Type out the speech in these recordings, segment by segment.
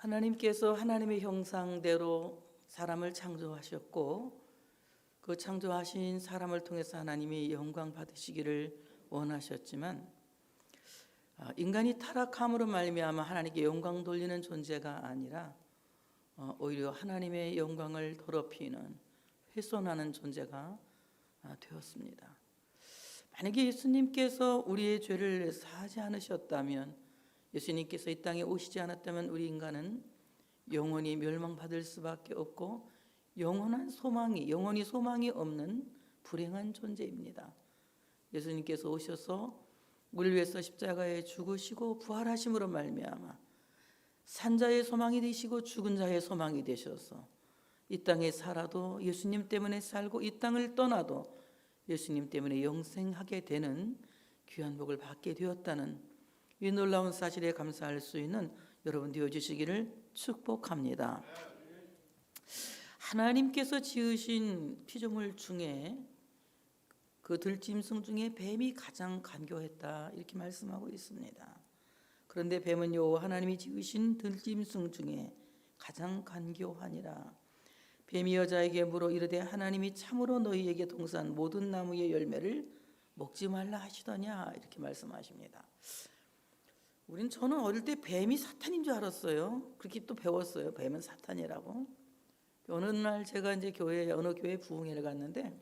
하나님께서 하나님의 형상대로 사람을 창조하셨고 그 창조하신 사람을 통해서 하나님이 영광 받으시기를 원하셨지만 인간이 타락함으로 말미암아 하나님께 영광 돌리는 존재가 아니라 오히려 하나님의 영광을 더럽히는 훼손하는 존재가 되었습니다. 만약에 예수님께서 우리의 죄를 사하지 않으셨다면, 예수님께서 이 땅에 오시지 않았다면 우리 인간은 영원히 멸망받을 수밖에 없고 영원히 소망이 없는 불행한 존재입니다. 예수님께서 오셔서 우리를 위해서 십자가에 죽으시고 부활하심으로 말미암아 산자의 소망이 되시고 죽은 자의 소망이 되셔서 이 땅에 살아도 예수님 때문에 살고 이 땅을 떠나도 예수님 때문에 영생하게 되는 귀한 복을 받게 되었다는 이 놀라운 사실에 감사할 수 있는 여러분 되어주시기를 축복합니다. 하나님께서 지으신 피조물 중에 그 들짐승 중에 뱀이 가장 간교했다 이렇게 말씀하고 있습니다. 그런데 뱀은 여호와 하나님이 지으신 들짐승 중에 가장 간교하니라. 뱀이 여자에게 물어 이르되 하나님이 참으로 너희에게 동산 모든 나무의 열매를 먹지 말라 하시더냐 이렇게 말씀하십니다. 저는 어릴 때 뱀이 사탄인 줄 알았어요. 그렇게 또 배웠어요. 뱀은 사탄이라고. 어느 날 제가 이제 어느 교회 부흥회를 갔는데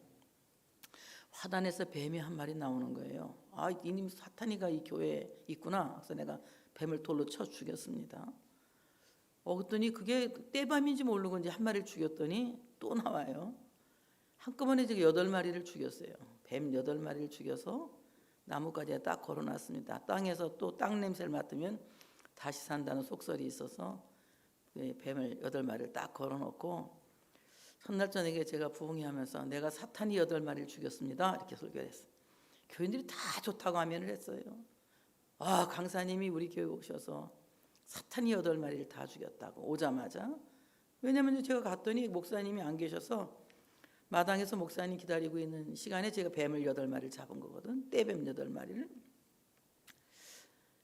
화단에서 뱀이 한 마리 나오는 거예요. 이님 사탄이가 이 교회에 있구나. 그래서 내가 뱀을 돌로 쳐 죽였습니다. 그랬더니 그게 떼밤인지 모르고 이제 한 마리를 죽였더니 또 나와요. 한꺼번에 제가 8마리를 죽였어요. 뱀 8마리를 죽여서 나뭇가지에 딱 걸어놨습니다. 땅에서 또 땅 냄새를 맡으면 다시 산다는 속설이 있어서 뱀을 8마리를 딱 걸어놓고 첫날 저녁에 제가 부흥회하면서 내가 사탄이 8마리를 죽였습니다 이렇게 설교를 했어요. 교인들이 다 좋다고 하면을 했어요. 강사님이 우리 교회 오셔서 사탄이 8마리를 다 죽였다고 오자마자. 왜냐하면 제가 갔더니 목사님이 안 계셔서 마당에서 목사님 기다리고 있는 시간에 제가 뱀을 8마리를 잡은 거거든. 떼뱀 8마리를.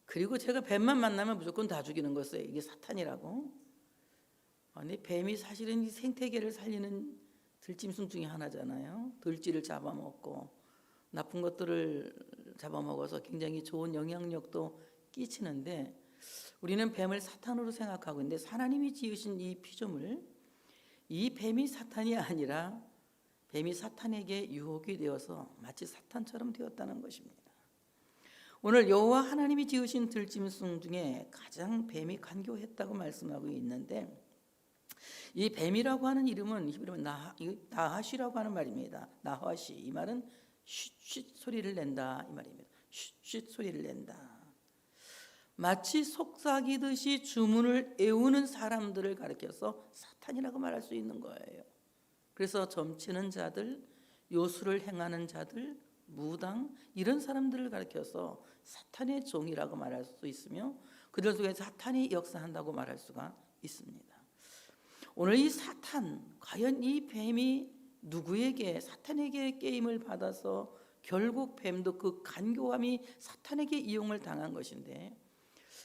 그리고 제가 뱀만 만나면 무조건 다 죽이는 거였어요. 이게 사탄이라고. 근데 뱀이 사실은 이 생태계를 살리는 들짐승 중에 하나잖아요. 들쥐를 잡아먹고 나쁜 것들을 잡아먹어서 굉장히 좋은 영향력도 끼치는데 우리는 뱀을 사탄으로 생각하고 있는데 하나님이 지으신 이 피조물, 이 뱀이 사탄이 아니라 뱀이 사탄에게 유혹이 되어서 마치 사탄처럼 되었다는 것입니다. 오늘 여호와 하나님이 지으신 들짐승 중에 가장 뱀이 간교했다고 말씀하고 있는데 이 뱀이라고 하는 이름은 히브리어로 나하시라고 하는 말입니다. 나하시, 이 말은 쉿쉿 소리를 낸다 이 말입니다. 쉿쉿 소리를 낸다. 마치 속삭이듯이 주문을 애우는 사람들을 가리켜서 사탄이라고 말할 수 있는 거예요. 그래서 점치는 자들, 요술을 행하는 자들, 무당 이런 사람들을 가리켜서 사탄의 종이라고 말할 수 있으며 그들 속에 사탄이 역사한다고 말할 수가 있습니다. 오늘 이 사탄, 과연 이 뱀이 누구에게 사탄에게 게임을 받아서 결국 뱀도 그 간교함이 사탄에게 이용을 당한 것인데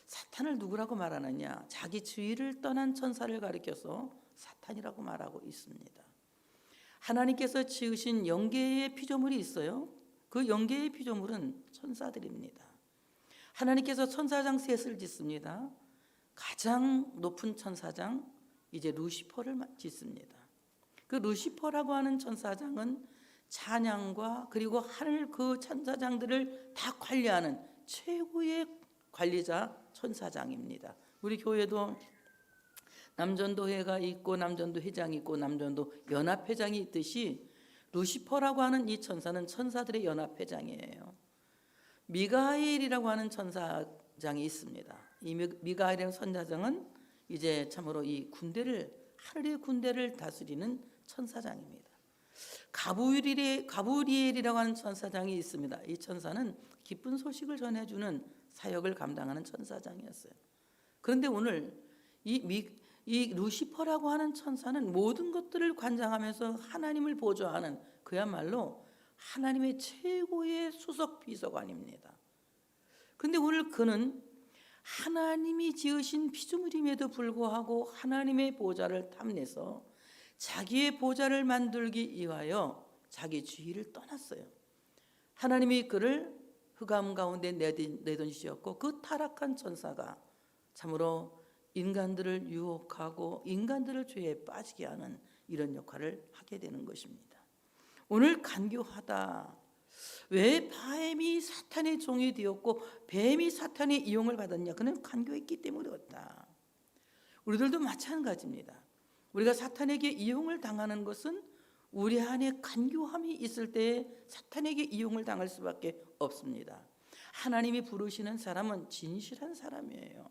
사탄을 누구라고 말하느냐? 자기 주위를 떠난 천사를 가리켜서 사탄이라고 말하고 있습니다. 하나님께서 지으신 영계의 피조물이 있어요. 그 영계의 피조물은 천사들입니다. 하나님께서 천사장 셋을 짓습니다. 가장 높은 천사장 이제 루시퍼를 짓습니다. 그 루시퍼라고 하는 천사장은 찬양과 그리고 하늘 그 천사장들을 다 관리하는 최고의 관리자 천사장입니다. 우리 교회도 남전도회가 있고 남전도 회장이 있고 남전도 연합회장이 있듯이 루시퍼라고 하는 이 천사는 천사들의 연합회장이에요. 미가엘이라고 하는 천사장이 있습니다. 이 미가엘이라는 천사장은 이제 참으로 이 군대를 하늘의 군대를 다스리는 천사장입니다. 가브리엘이라고 하는 천사장이 있습니다. 이 천사는 기쁜 소식을 전해주는 사역을 감당하는 천사장이었어요. 그런데 오늘 이 루시퍼라고 하는 천사는 모든 것들을 관장하면서 하나님을 보좌하는 그야말로 하나님의 최고의 수석 비서관입니다. 그런데 오늘 그는 하나님이 지으신 피조물임에도 불구하고 하나님의 보좌를 탐내서 자기의 보좌를 만들기 위하여 자기 주의를 떠났어요. 하나님이 그를 흑암 가운데 내던지셨고 그 타락한 천사가 참으로 인간들을 유혹하고 인간들을 죄에 빠지게 하는 이런 역할을 하게 되는 것입니다. 오늘 간교하다. 왜 뱀이 사탄의 종이 되었고 뱀이 사탄의 이용을 받았냐? 그는 간교했기 때문에 그렇다. 우리들도 마찬가지입니다. 우리가 사탄에게 이용을 당하는 것은 우리 안에 간교함이 있을 때에 사탄에게 이용을 당할 수밖에 없습니다. 하나님이 부르시는 사람은 진실한 사람이에요.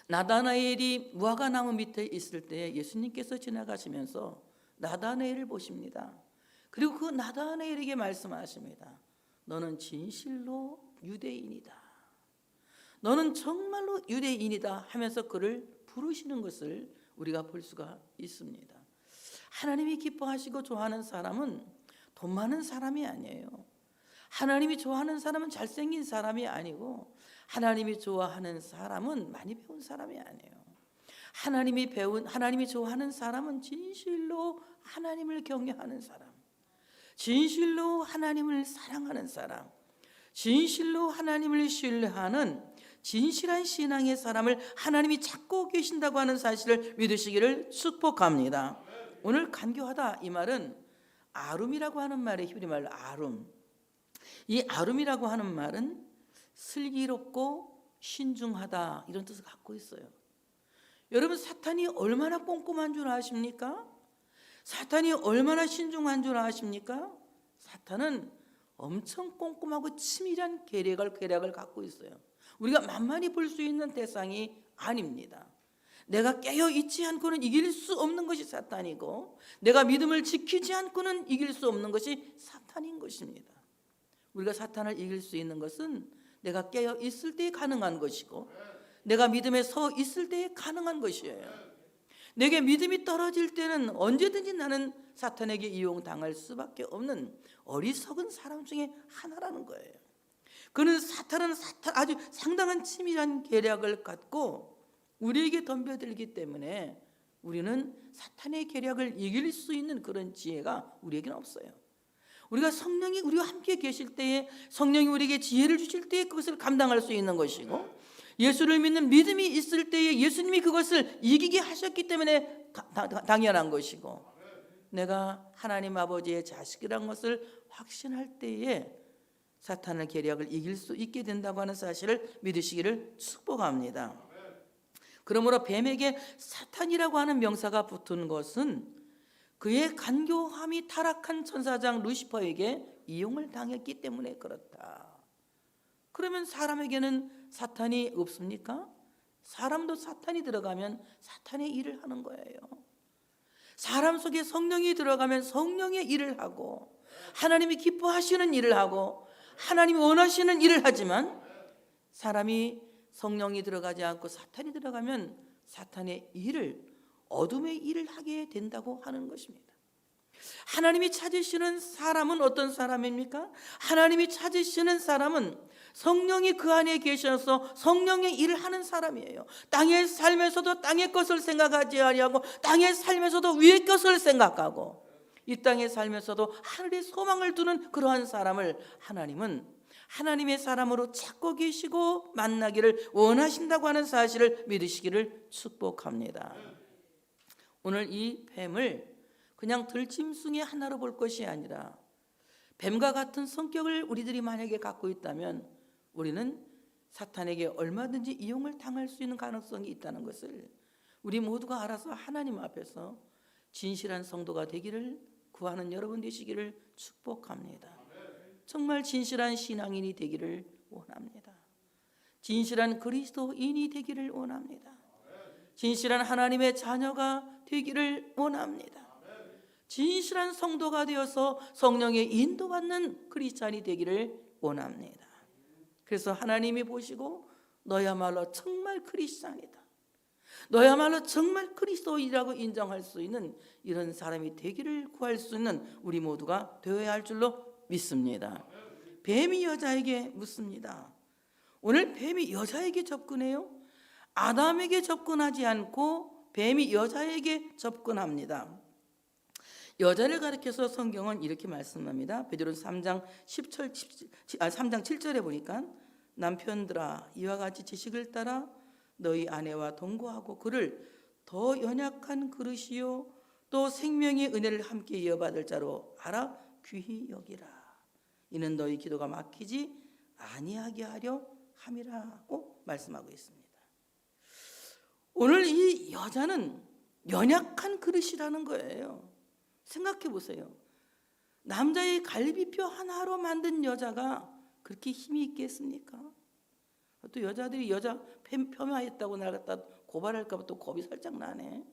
나다나엘이 무화과 나무 밑에 있을 때 예수님께서 지나가시면서 나다나엘을 보십니다. 그리고 그 나다나엘에게 말씀하십니다. 너는 진실로 유대인이다. 너는 정말로 유대인이다 하면서 그를 부르시는 것을 우리가 볼 수가 있습니다. 하나님이 기뻐하시고 좋아하는 사람은 돈 많은 사람이 아니에요. 하나님이 좋아하는 사람은 잘생긴 사람이 아니고 하나님이 좋아하는 사람은 많이 배운 사람이 아니에요. 하나님이 좋아하는 사람은 진실로 하나님을 경외하는 사람, 진실로 하나님을 사랑하는 사람, 진실로 하나님을 신뢰하는 진실한 신앙의 사람을 하나님이 찾고 계신다고 하는 사실을 믿으시기를 축복합니다. 오늘 간교하다 이 말은 아룸이라고 하는 말의 히브리 말로 아룸. 이 아룸이라고 하는 말은 슬기롭고 신중하다 이런 뜻을 갖고 있어요. 여러분 사탄이 얼마나 꼼꼼한 줄 아십니까? 사탄이 얼마나 신중한 줄 아십니까? 사탄은 엄청 꼼꼼하고 치밀한 계략을 갖고 있어요. 우리가 만만히 볼 수 있는 대상이 아닙니다. 내가 깨어 있지 않고는 이길 수 없는 것이 사탄이고 내가 믿음을 지키지 않고는 이길 수 없는 것이 사탄인 것입니다. 우리가 사탄을 이길 수 있는 것은 내가 깨어 있을 때 가능한 것이고 내가 믿음에 서 있을 때 가능한 것이에요. 내게 믿음이 떨어질 때는 언제든지 나는 사탄에게 이용당할 수밖에 없는 어리석은 사람 중에 하나라는 거예요. 그는 사탄은 아주 상당한 치밀한 계략을 갖고 우리에게 덤벼들기 때문에 우리는 사탄의 계략을 이길 수 있는 그런 지혜가 우리에게는 없어요. 우리가 성령이 우리와 함께 계실 때에 성령이 우리에게 지혜를 주실 때에 그것을 감당할 수 있는 것이고 예수를 믿는 믿음이 있을 때에 예수님이 그것을 이기게 하셨기 때문에 당연한 것이고 내가 하나님 아버지의 자식이라는 것을 확신할 때에 사탄의 계략을 이길 수 있게 된다고 하는 사실을 믿으시기를 축복합니다. 그러므로 뱀에게 사탄이라고 하는 명사가 붙은 것은 그의 간교함이 타락한 천사장 루시퍼에게 이용을 당했기 때문에 그렇다. 그러면 사람에게는 사탄이 없습니까? 사람도 사탄이 들어가면 사탄의 일을 하는 거예요. 사람 속에 성령이 들어가면 성령의 일을 하고 하나님이 기뻐하시는 일을 하고 하나님이 원하시는 일을 하지만 사람이 성령이 들어가지 않고 사탄이 들어가면 사탄의 일을 어둠의 일을 하게 된다고 하는 것입니다. 하나님이 찾으시는 사람은 어떤 사람입니까? 하나님이 찾으시는 사람은 성령이 그 안에 계셔서 성령의 일을 하는 사람이에요. 땅에 살면서도 땅의 것을 생각하지 아니하고 땅에 살면서도 위의 것을 생각하고 이 땅에 살면서도 하늘의 소망을 두는 그러한 사람을 하나님은 하나님의 사람으로 찾고 계시고 만나기를 원하신다고 하는 사실을 믿으시기를 축복합니다. 오늘 이 뱀을 그냥 들짐승의 하나로 볼 것이 아니라 뱀과 같은 성격을 우리들이 만약에 갖고 있다면 우리는 사탄에게 얼마든지 이용을 당할 수 있는 가능성이 있다는 것을 우리 모두가 알아서 하나님 앞에서 진실한 성도가 되기를 구하는 여러분 되시기를 축복합니다. 정말 진실한 신앙인이 되기를 원합니다. 진실한 그리스도인이 되기를 원합니다. 진실한 하나님의 자녀가 되기를 원합니다. 진실한 성도가 되어서 성령의 인도받는 크리스찬이 되기를 원합니다. 그래서 하나님이 보시고 너야말로 정말 크리스찬이다, 너야말로 정말 그리스도인이라고 인정할 수 있는 이런 사람이 되기를 구할 수 있는 우리 모두가 되어야 할 줄로 믿습니다. 뱀이 여자에게 묻습니다. 오늘 뱀이 여자에게 접근해요. 아담에게 접근하지 않고 뱀이 여자에게 접근합니다. 여자를 가리켜서 성경은 이렇게 말씀합니다. 베드로서 3장 7절에 보니까 남편들아 이와 같이 지식을 따라 너희 아내와 동거하고 그를 더 연약한 그릇이요 또 생명의 은혜를 함께 이어받을 자로 알아 귀히 여기라. 이는 너희 기도가 막히지 아니하게 하려 함이라고 말씀하고 있습니다. 오늘 이 여자는 연약한 그릇이라는 거예요. 생각해 보세요. 남자의 갈비뼈 하나로 만든 여자가 그렇게 힘이 있겠습니까? 또 여자들이 여자 폄하했다고 날 갖다 고발할까 봐 또 겁이 살짝 나네.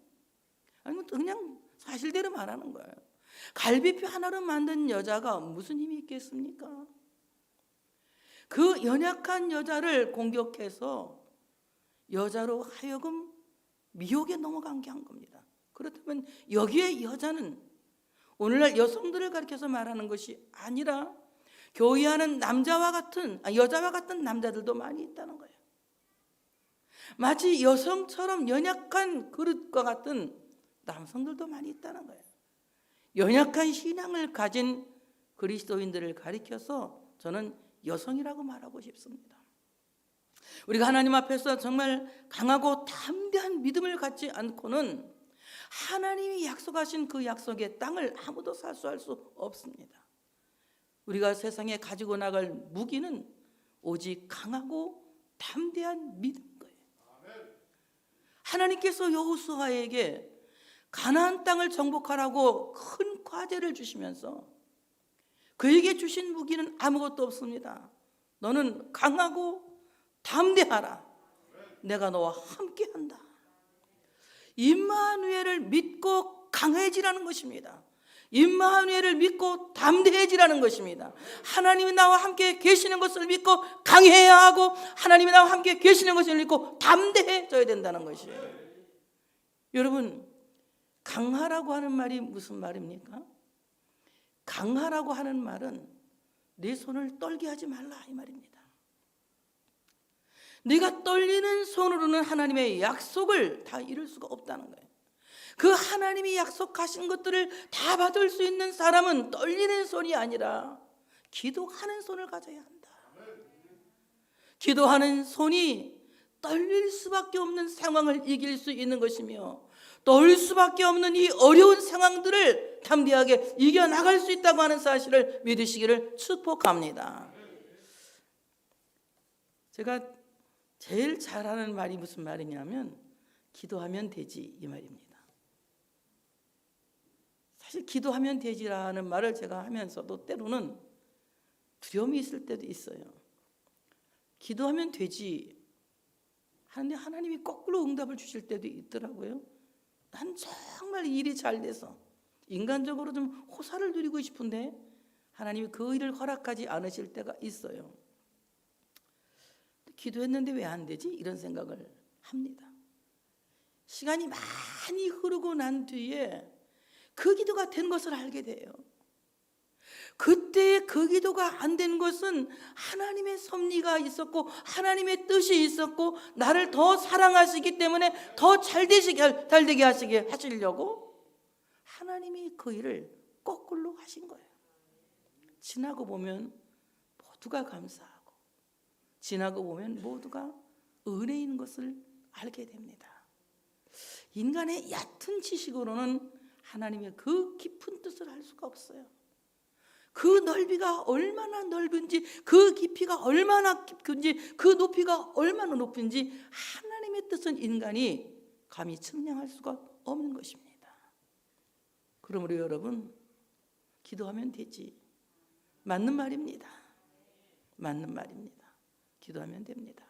아니면 그냥 사실대로 말하는 거예요. 갈비뼈 하나로 만든 여자가 무슨 힘이 있겠습니까? 그 연약한 여자를 공격해서 여자로 하여금 미혹에 넘어가게 한 겁니다. 그렇다면 여기에 여자는 오늘날 여성들을 가리켜서 말하는 것이 아니라 교회하는 여자와 같은 남자들도 많이 있다는 거예요. 마치 여성처럼 연약한 그릇과 같은 남성들도 많이 있다는 거예요. 연약한 신앙을 가진 그리스도인들을 가리켜서 저는 여성이라고 말하고 싶습니다. 우리가 하나님 앞에서 정말 강하고 담대한 믿음을 갖지 않고는 하나님이 약속하신 그 약속의 땅을 아무도 사수할 수 없습니다. 우리가 세상에 가지고 나갈 무기는 오직 강하고 담대한 믿음인 거예요. 하나님께서 여호수아에게 가나안 땅을 정복하라고 큰 과제를 주시면서 그에게 주신 무기는 아무것도 없습니다. 너는 강하고 담대하라. 내가 너와 함께한다. 임마누엘을 믿고 강해지라는 것입니다. 임마누엘을 믿고 담대해지라는 것입니다. 하나님이 나와 함께 계시는 것을 믿고 강해야 하고 하나님이 나와 함께 계시는 것을 믿고 담대해져야 된다는 것이에요. 여러분, 강하라고 하는 말이 무슨 말입니까? 강하라고 하는 말은 내 손을 떨게 하지 말라 이 말입니다. 네가 떨리는 손으로는 하나님의 약속을 다 이룰 수가 없다는 거예요. 그 하나님이 약속하신 것들을 다 받을 수 있는 사람은 떨리는 손이 아니라 기도하는 손을 가져야 한다. 기도하는 손이 떨릴 수밖에 없는 상황을 이길 수 있는 것이며 떨릴 수밖에 없는 이 어려운 상황들을 담대하게 이겨나갈 수 있다고 하는 사실을 믿으시기를 축복합니다. 제가 제일 잘하는 말이 무슨 말이냐면 기도하면 되지 이 말입니다. 사실 기도하면 되지라는 말을 제가 하면서도 때로는 두려움이 있을 때도 있어요. 기도하면 되지 하는데 하나님이 거꾸로 응답을 주실 때도 있더라고요. 난 정말 일이 잘 돼서 인간적으로 좀 호사를 누리고 싶은데 하나님이 그 일을 허락하지 않으실 때가 있어요. 기도했는데 왜 안 되지? 이런 생각을 합니다. 시간이 많이 흐르고 난 뒤에 그 기도가 된 것을 알게 돼요. 그때 그 기도가 안 된 것은 하나님의 섭리가 있었고 하나님의 뜻이 있었고 나를 더 사랑하시기 때문에 더 잘되게 하시려고 하나님이 그 일을 거꾸로 하신 거예요. 지나고 보면 모두가 감사하고 지나고 보면 모두가 은혜인 것을 알게 됩니다. 인간의 얕은 지식으로는 하나님의 그 깊은 뜻을 알 수가 없어요. 그 넓이가 얼마나 넓은지, 그 깊이가 얼마나 깊은지, 그 높이가 얼마나 높은지 하나님의 뜻은 인간이 감히 측량할 수가 없는 것입니다. 그러므로 여러분, 기도하면 되지. 맞는 말입니다. 맞는 말입니다. 기도하면 됩니다.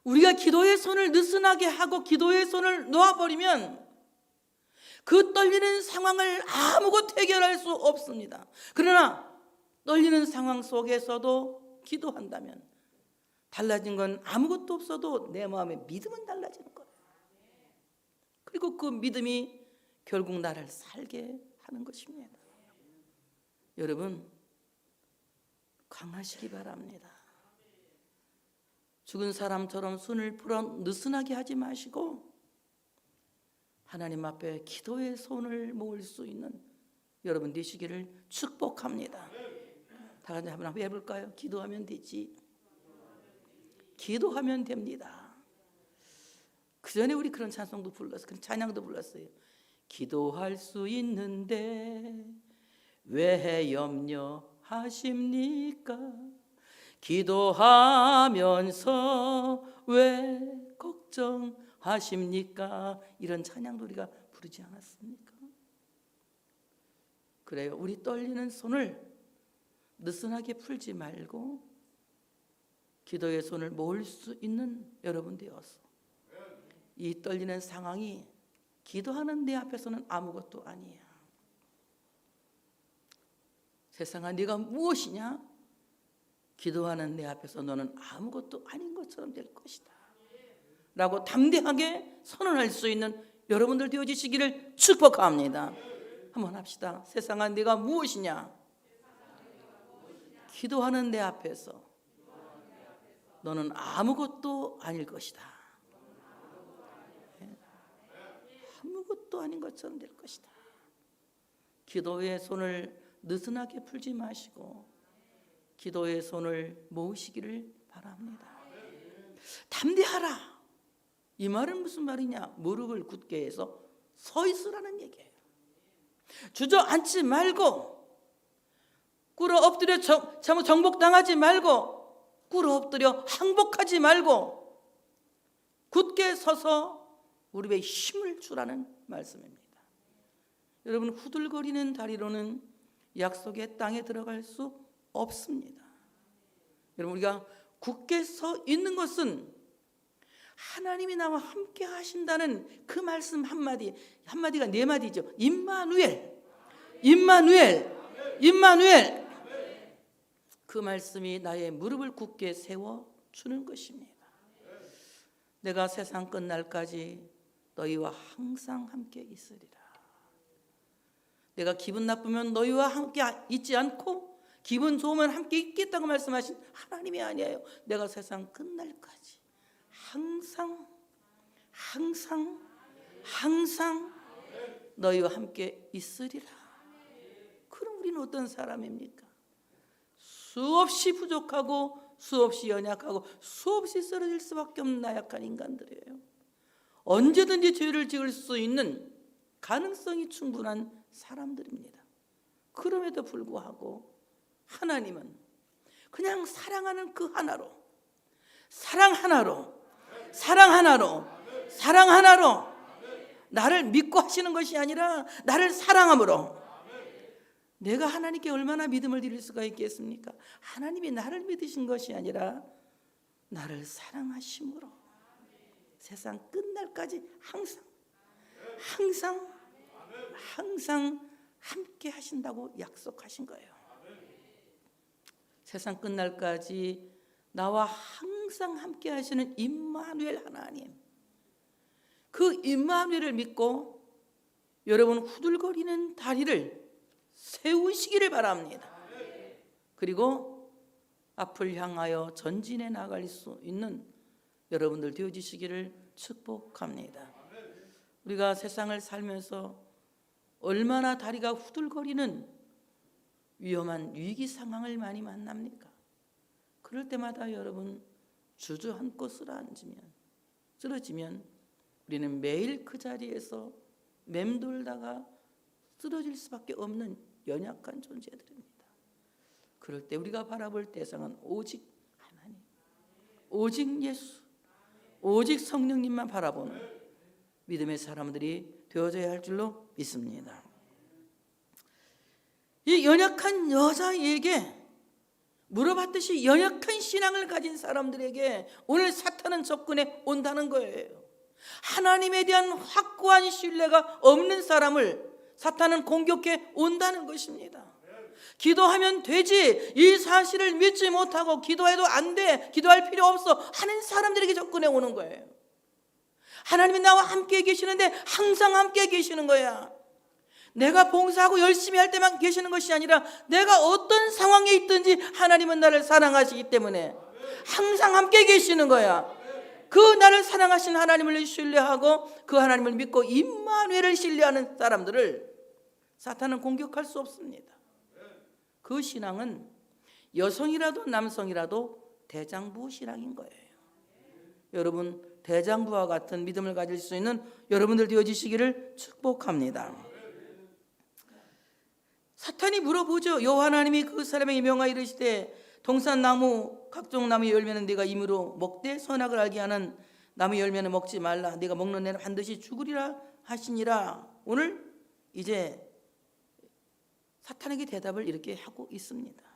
우리가 기도의 손을 느슨하게 하고 기도의 손을 놓아버리면 그 떨리는 상황을 아무것도 해결할 수 없습니다. 그러나 떨리는 상황 속에서도 기도한다면 달라진 건 아무것도 없어도 내 마음의 믿음은 달라지는 거예요. 그리고 그 믿음이 결국 나를 살게 하는 것입니다. 여러분, 강하시기 바랍니다. 죽은 사람처럼 손을 풀어 느슨하게 하지 마시고 하나님 앞에 기도의 손을 모을 수 있는 여러분 되시기를 축복합니다. 다 같이 한번 해볼까요? 기도하면 되지. 기도하면 됩니다. 그 전에 우리 그런 찬송도 불렀어요. 그런 찬양도 불렀어요. 기도할 수 있는데 왜 염려하십니까? 기도하면서 왜 걱정하십니까? 이런 찬양도 우리가 부르지 않았습니까? 그래요. 우리 떨리는 손을 느슨하게 풀지 말고 기도의 손을 모을 수 있는 여러분 되어서 이 떨리는 상황이 기도하는 내 앞에서는 아무것도 아니야. 세상아 네가 무엇이냐? 기도하는 내 앞에서 너는 아무것도 아닌 것처럼 될 것이다 라고 담대하게 선언할 수 있는 여러분들 되어지시기를 축복합니다. 한번 합시다. 세상아 네가 무엇이냐? 기도하는 내 앞에서 너는 아무것도 아닐 것이다. 아무것도 아닌 것처럼 될 것이다. 기도의 손을 느슨하게 풀지 마시고 기도의 손을 모으시기를 바랍니다. 담대하라. 이 말은 무슨 말이냐? 무릎을 굳게 해서 서 있으라는 얘기예요. 주저앉지 말고 꿇어 엎드려 정복당하지 말고 꿇어 엎드려 항복하지 말고 굳게 서서 무릎에 힘을 주라는 말씀입니다. 여러분 후들거리는 다리로는 약속의 땅에 들어갈 수 없습니다. 여러분 우리가 굳게 서 있는 것은 하나님이 나와 함께 하신다는 그 말씀 한마디가 네 마디죠. 임마누엘, 임마누엘, 임마누엘. 그 말씀이 나의 무릎을 굳게 세워주는 것입니다. 내가 세상 끝날까지 너희와 항상 함께 있으리라. 내가 기분 나쁘면 너희와 함께 있지 않고 기분 좋으면 함께 있겠다고 말씀하신 하나님이 아니에요. 내가 세상 끝날까지 항상 너희와 함께 있으리라. 그럼 우리는 어떤 사람입니까? 수없이 부족하고 수없이 연약하고 수없이 쓰러질 수밖에 없는 나약한 인간들이에요. 언제든지 죄를 지을 수 있는 가능성이 충분한 사람들입니다. 그럼에도 불구하고 하나님은 그냥 사랑하는 그 하나로, 사랑 하나로 나를 믿고 하시는 것이 아니라 나를 사랑함으로. 내가 하나님께 얼마나 믿음을 드릴 수가 있겠습니까? 하나님이 나를 믿으신 것이 아니라 나를 사랑하심으로 세상 끝날까지 항상 함께 하신다고 약속하신 거예요. 세상 끝날까지 나와 항상 함께 하시는 임마누엘 하나님, 그 임마누엘을 믿고 여러분 후들거리는 다리를 세우시기를 바랍니다. 그리고 앞을 향하여 전진해 나갈 수 있는 여러분들 되어주시기를 축복합니다. 우리가 세상을 살면서 얼마나 다리가 후들거리는 위험한 위기 상황을 많이 만납니까? 그럴 때마다 여러분 주저앉고 쓰러지면 우리는 매일 그 자리에서 맴돌다가 쓰러질 수밖에 없는 연약한 존재들입니다. 그럴 때 우리가 바라볼 대상은 오직 하나님, 오직 예수, 오직 성령님만 바라보는 믿음의 사람들이 되어져야 할 줄로 믿습니다. 이 연약한 여자에게 물어봤듯이 연약한 신앙을 가진 사람들에게 오늘 사탄은 접근해 온다는 거예요. 하나님에 대한 확고한 신뢰가 없는 사람을 사탄은 공격해 온다는 것입니다. 기도하면 되지, 이 사실을 믿지 못하고 기도해도 안 돼, 기도할 필요 없어 하는 사람들에게 접근해 오는 거예요. 하나님이 나와 함께 계시는데 항상 함께 계시는 거야. 내가 봉사하고 열심히 할 때만 계시는 것이 아니라 내가 어떤 상황에 있든지 하나님은 나를 사랑하시기 때문에 항상 함께 계시는 거야. 그 나를 사랑하신 하나님을 신뢰하고 그 하나님을 믿고 임마누엘을 신뢰하는 사람들을 사탄은 공격할 수 없습니다. 그 신앙은 여성이라도 남성이라도 대장부 신앙인 거예요. 여러분, 대장부와 같은 믿음을 가질 수 있는 여러분들 되어지시기를 축복합니다. 사탄이 물어보죠. 여호와 하나님이 그 사람에게 명하여 이르시되 동산나무 각종 나무 열매는 네가 임으로 먹되 선악을 알게 하는 나무 열매는 먹지 말라. 네가 먹는 애는 반드시 죽으리라 하시니라. 오늘 이제 사탄에게 대답을 이렇게 하고 있습니다.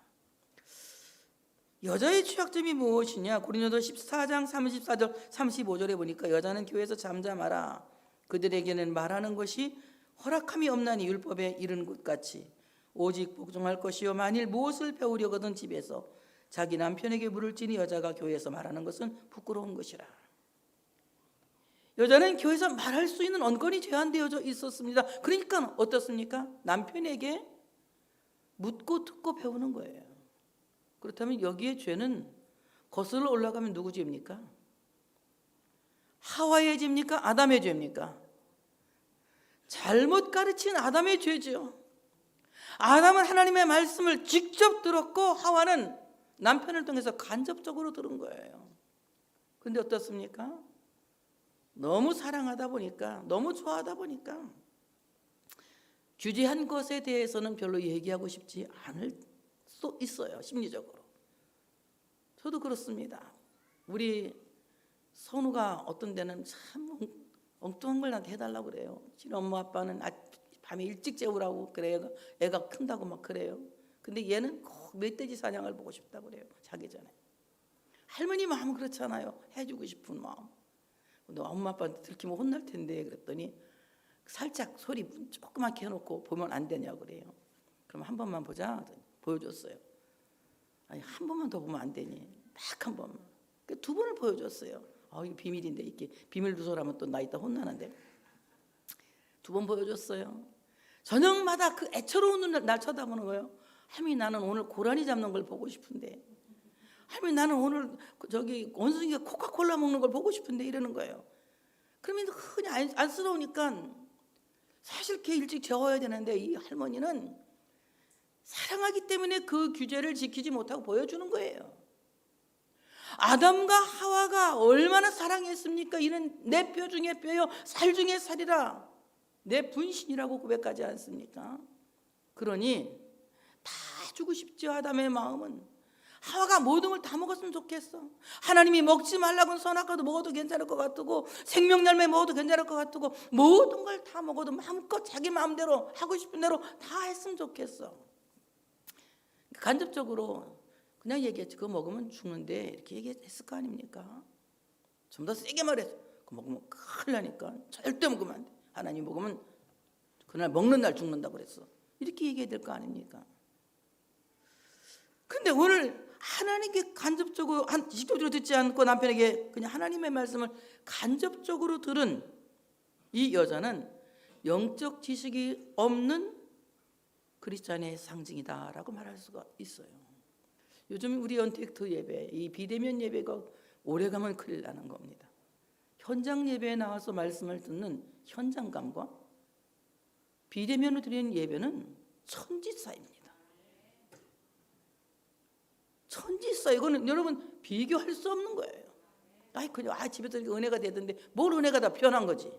여자의 취약점이 무엇이냐? 고린도서 14장 34절 35절에 보니까 여자는 교회에서 잠잠하라. 그들에게는 말하는 것이 허락함이 없나니 율법에 이른 것 같이 오직 복종할 것이요 만일 무엇을 배우려거든 집에서 자기 남편에게 물을지니 여자가 교회에서 말하는 것은 부끄러운 것이라. 여자는 교회에서 말할 수 있는 언권이 제한되어져 있었습니다. 그러니까 어떻습니까? 남편에게 묻고 듣고 배우는 거예요. 그렇다면 여기에 죄는 거슬러 올라가면 누구 죄입니까? 하와의 죄입니까? 아담의 죄입니까? 잘못 가르친 아담의 죄죠. 아담은 하나님의 말씀을 직접 들었고 하와는 남편을 통해서 간접적으로 들은 거예요. 그런데 어떻습니까? 너무 사랑하다 보니까, 너무 좋아하다 보니까 규제한 것에 대해서는 별로 얘기하고 싶지 않을 수 있어요. 심리적으로. 저도 그렇습니다. 우리 선우가 어떤 데는 참 엉뚱한 걸 나한테 해달라고 그래요. 지금 엄마 아빠는 밤에 일찍 재우라고 그래요. 애가 큰다고 막 그래요. 근데 얘는 꼭 멧돼지 사냥을 보고 싶다고 그래요. 자기 전에. 할머니 마음은 그렇잖아요. 해주고 싶은 마음. 너 엄마 아빠한테 들키면 혼날 텐데 그랬더니 살짝 소리 조그맣게 해놓고 보면 안 되냐고 그래요. 그럼 한 번만 보자. 보여줬어요. 아니 한 번만 더 보면 안 되니? 딱 한 번만. 두 번을 보여줬어요. 이거 비밀인데 이렇게 비밀 누설하면 또 나 이따 혼나는데. 두 번 보여줬어요. 저녁마다 그 애처로운 눈을 날 쳐다보는 거예요. 할머니 나는 오늘 고라니 잡는 걸 보고 싶은데. 할머니 나는 오늘 저기 원숭이가 코카콜라 먹는 걸 보고 싶은데 이러는 거예요. 그러면 흔히 안쓰러우니까 사실 걔 일찍 재워야 되는데 이 할머니는 사랑하기 때문에 그 규제를 지키지 못하고 보여주는 거예요. 아담과 하와가 얼마나 사랑했습니까? 이는 내 뼈 중에 뼈요 살 중에 살이라 내 분신이라고 고백하지 않습니까? 그러니 다 주고 싶죠. 아담의 마음은. 하와가 모든 걸 다 먹었으면 좋겠어. 하나님이 먹지 말라고는 선악과도 먹어도 괜찮을 것 같고 생명 열매 먹어도 괜찮을 것 같고 모든 걸 다 먹어도 마음껏 자기 마음대로 하고 싶은 대로 다 했으면 좋겠어. 간접적으로 그냥 얘기했지. 그거 먹으면 죽는데 이렇게 얘기했을 거 아닙니까? 좀 더 세게 말했어. 그거 먹으면 큰일 나니까 절대 먹으면 안 돼. 하나님 먹으면 그날 먹는 날 죽는다고 그랬어. 이렇게 얘기해야 될 거 아닙니까? 근데 오늘 하나님께 간접적으로 직접적으로 듣지 않고 남편에게 그냥 하나님의 말씀을 간접적으로 들은 이 여자는 영적 지식이 없는 그리스도인의 상징이다라고 말할 수가 있어요. 요즘 우리 언택트 예배, 이 비대면 예배가 오래가면 큰일 나는 겁니다. 현장 예배에 나와서 말씀을 듣는 현장감과 비대면으로 드리는 예배는 천지차이입니다. 천지차. 이거는 여러분 비교할 수 없는 거예요. 그냥 집에서 은혜가 되던데 뭘 은혜가 다 편한 거지.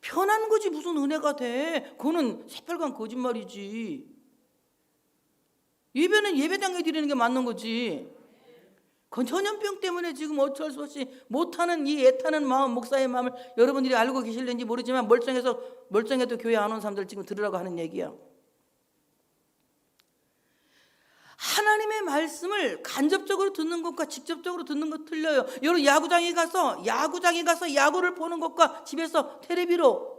편한 거지 무슨 은혜가 돼. 그거는 새빨간 거짓말이지. 예배는 예배당에 드리는 게 맞는 거지. 그건 전염병 때문에 지금 어쩔 수 없이 못하는 이 애타는 마음, 목사의 마음을 여러분들이 알고 계실는지 모르지만 멀쩡해도 교회 안 온 사람들 지금 들으라고 하는 얘기야. 하나님의 말씀을 간접적으로 듣는 것과 직접적으로 듣는 것 틀려요. 여러분 야구장에 가서 야구를 보는 것과 집에서 텔레비로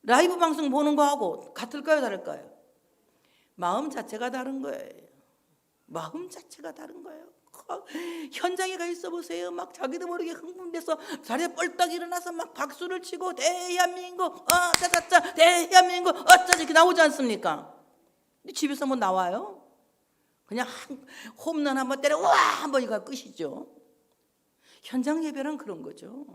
라이브 방송 보는 거하고 같을까요, 다를까요? 마음 자체가 다른 거예요. 마음 자체가 다른 거예요. 현장에 가 있어 보세요. 막 자기도 모르게 흥분돼서 자리에 뻘떡 일어나서 막 박수를 치고 대한민국 짜짜짜 대한민국 어쩌지 이렇게 나오지 않습니까? 근데 집에서 뭐 나와요? 그냥 홈런 한번 때려 와 한번 이거 끝이죠. 현장 예배란 그런 거죠.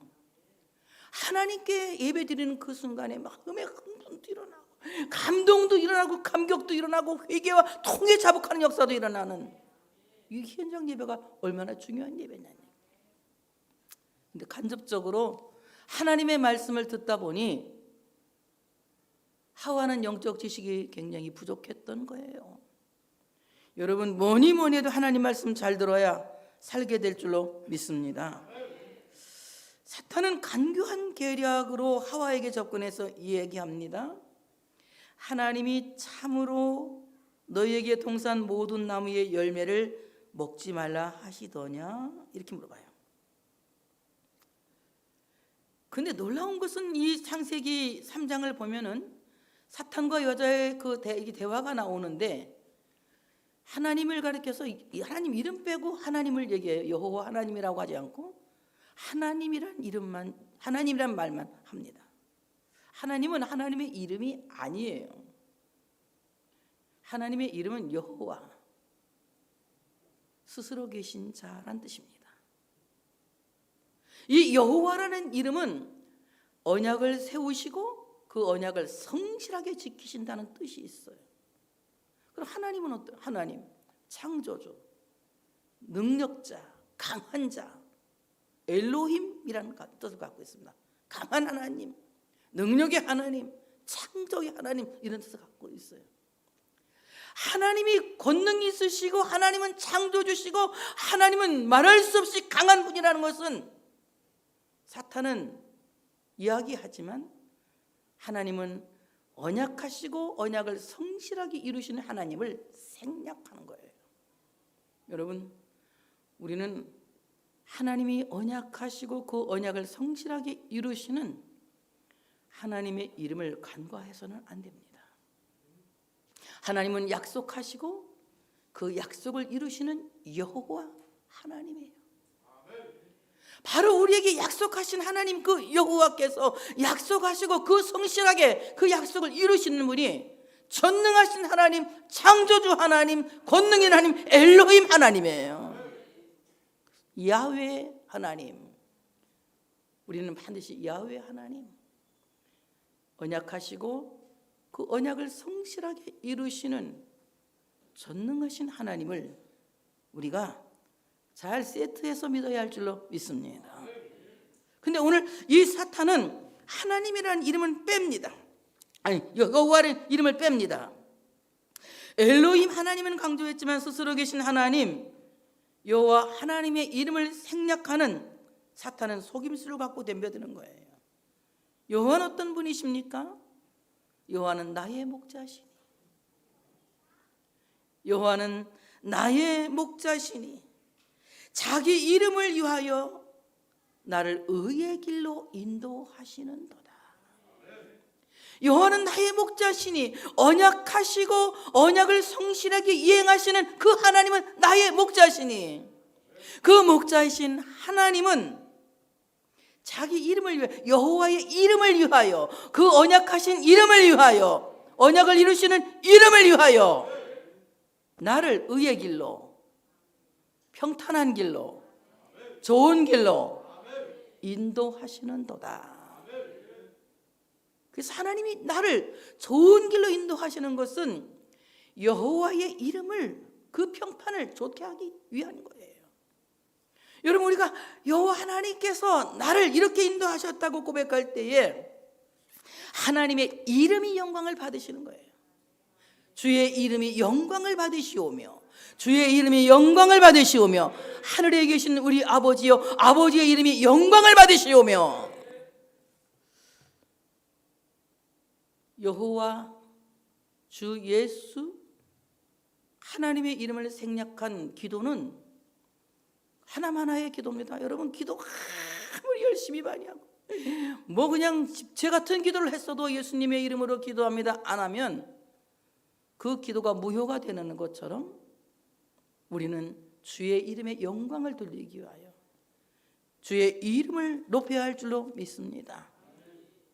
하나님께 예배 드리는 그 순간에 마음의 흥분도 일어나고 감동도 일어나고 감격도 일어나고 회개와 통해 자복하는 역사도 일어나는 이 현장 예배가 얼마나 중요한 예배냐니. 근데 간접적으로 하나님의 말씀을 듣다 보니 하와는 영적 지식이 굉장히 부족했던 거예요. 여러분 뭐니 해도 하나님 말씀 잘 들어야 살게 될 줄로 믿습니다. 사탄은 간교한 계략으로 하와에게 접근해서 이야기합니다. 하나님이 참으로 너희에게 동산 모든 나무의 열매를 먹지 말라 하시더냐? 이렇게 물어봐요. 근데 놀라운 것은 이 창세기 3장을 보면은 사탄과 여자의 그 대화가 나오는데 하나님을 가리켜서 하나님 이름 빼고 하나님을 얘기해요. 여호와 하나님이라고 하지 않고 하나님이란 이름만, 하나님이란 말만 합니다. 하나님은 하나님의 이름이 아니에요. 하나님의 이름은 여호와, 스스로 계신 자란 뜻입니다. 이 여호와라는 이름은 언약을 세우시고 그 언약을 성실하게 지키신다는 뜻이 있어요. 그럼 하나님은 어때요? 하나님, 창조주, 능력자, 강한 자, 엘로힘이라는 뜻을 갖고 있습니다. 강한 하나님, 능력의 하나님, 창조의 하나님 이런 뜻을 갖고 있어요. 하나님이 권능이 있으시고 하나님은 창조주시고 하나님은 말할 수 없이 강한 분이라는 것은 사탄은 이야기하지만 하나님은 언약하시고 언약을 성실하게 이루시는 하나님을 생략하는 거예요. 여러분, 우리는 하나님이 언약하시고 그 언약을 성실하게 이루시는 하나님의 이름을 간과해서는 안 됩니다. 하나님은 약속하시고 그 약속을 이루시는 여호와 하나님이에요. 바로 우리에게 약속하신 하나님 그 여호와께서 약속하시고 그 성실하게 그 약속을 이루시는 분이 전능하신 하나님, 창조주 하나님, 권능인 하나님, 엘로힘 하나님이에요. 야훼 하나님. 우리는 반드시 야훼 하나님, 언약하시고 그 언약을 성실하게 이루시는 전능하신 하나님을 우리가 잘 세트해서 믿어야 할 줄로 믿습니다. 근데 오늘 이 사탄은 하나님이라는 이름을 뺍니다. 아니, 여호와라는 이름을 뺍니다. 엘로힘 하나님은 강조했지만 스스로 계신 하나님 여호와 하나님의 이름을 생략하는 사탄은 속임수를 갖고 덤벼드는 거예요. 여호와는 어떤 분이십니까? 여호와는 나의 목자시니, 여호와는 나의 목자시니 자기 이름을 위하여 나를 의의 길로 인도하시는도다. 여호와는 나의 목자시니 언약하시고 언약을 성실하게 이행하시는 그 하나님은 나의 목자시니 그 목자이신 하나님은 자기 이름을 위하여, 여호와의 이름을 위하여, 그 언약하신 이름을 위하여, 언약을 이루시는 이름을 위하여 나를 의의 길로, 평탄한 길로, 좋은 길로 인도하시는도다. 그래서 하나님이 나를 좋은 길로 인도하시는 것은 여호와의 이름을, 그 평판을 좋게 하기 위한 거예요. 여러분, 우리가 여호와 하나님께서 나를 이렇게 인도하셨다고 고백할 때에 하나님의 이름이 영광을 받으시는 거예요. 주의 이름이 영광을 받으시오며, 주의 이름이 영광을 받으시오며, 하늘에 계신 우리 아버지여, 아버지의 이름이 영광을 받으시오며. 여호와, 주 예수, 하나님의 이름을 생략한 기도는 하나하나의 기도입니다. 여러분, 기도 아무리 열심히 많이 하고 뭐 그냥 집체 같은 기도를 했어도 예수님의 이름으로 기도합니다 안 하면 그 기도가 무효가 되는 것처럼 우리는 주의 이름의 영광을 돌리기 위하여 주의 이름을 높여야 할 줄로 믿습니다.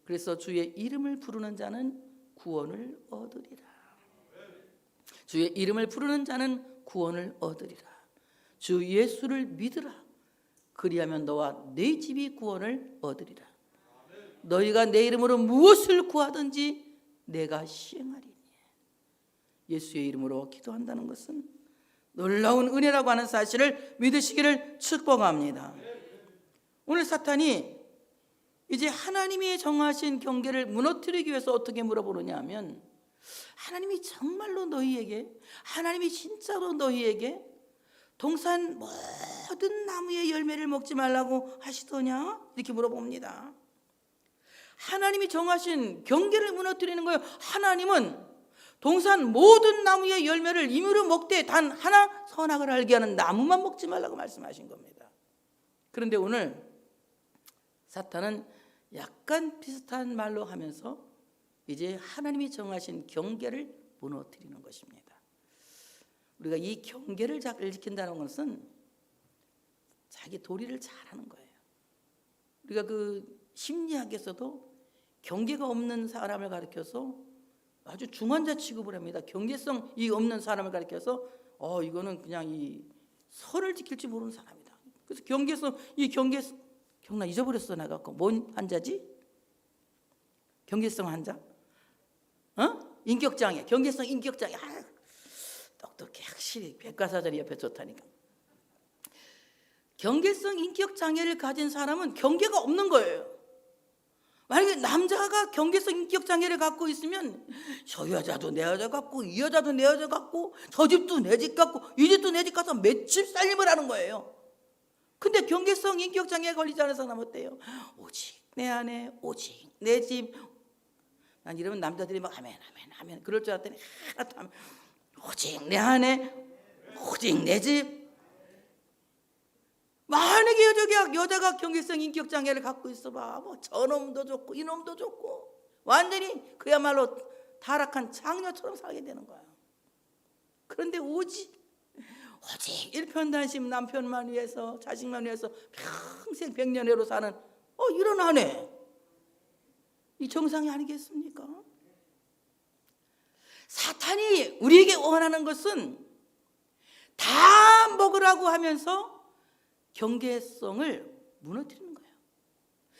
그래서 주의 이름을 부르는 자는 구원을 얻으리라. 주의 이름을 부르는 자는 구원을 얻으리라. 주 예수를 믿으라. 그리하면 너와 네 집이 구원을 얻으리라. 너희가 내 이름으로 무엇을 구하든지 내가 시행하리니. 예수의 이름으로 기도한다는 것은 놀라운 은혜라고 하는 사실을 믿으시기를 축복합니다. 오늘 사탄이 이제 하나님이 정하신 경계를 무너뜨리기 위해서 어떻게 물어보느냐 하면, 하나님이 정말로 너희에게, 하나님이 진짜로 너희에게 동산 모든 나무의 열매를 먹지 말라고 하시더냐? 이렇게 물어봅니다. 하나님이 정하신 경계를 무너뜨리는 거예요. 하나님은 동산 모든 나무의 열매를 임의로 먹되 단 하나 선악을 알게 하는 나무만 먹지 말라고 말씀하신 겁니다. 그런데 오늘 사탄은 약간 비슷한 말로 하면서 이제 하나님이 정하신 경계를 무너뜨리는 것입니다. 우리가 이 경계를 잘 지킨다는 것은 자기 도리를 잘하는 거예요. 우리가 그 심리학에서도 경계가 없는 사람을 가리켜서 아주 중환자 취급을 합니다. 경계성이 없는 사람을 가리켜서 이거는 그냥 이 선을 지킬지 모르는 사람이다. 그래서 경계성 경나 잊어버렸어. 내가 뭔 환자지? 경계성 환자? 인격장애. 경계성 인격장애. 똑똑해. 확실히 백과사전이 옆에 좋다니까. 경계성 인격장애를 가진 사람은 경계가 없는 거예요. 만약에 남자가 경계성 인격장애를 갖고 있으면 저 여자도 내 여자 같고 이 여자도 내 여자 같고 저 집도 내 집 같고 이 집도 내 집 같아서 맷집 살림을 하는 거예요. 근데 경계성 인격장애에 걸리지 않은 사람은 어때요? 오직 내 아내, 오직 내 집. 난 이러면 남자들이 막 아멘 그럴 줄 알았더니 하나도 하면 오직 내 아내, 오직 내 집. 만약에 여자가 경계성 인격장애를 갖고 있어봐, 뭐 저놈도 좋고 이놈도 좋고 완전히 그야말로 타락한 장녀처럼 살게 되는 거야. 그런데 오직 일편단심 남편만 위해서 자식만 위해서 평생 백년해로 사는 이런 아내, 이 정상이 아니겠습니까? 사탄이 우리에게 원하는 것은 다 먹으라고 하면서 경계성을 무너뜨리는 거예요.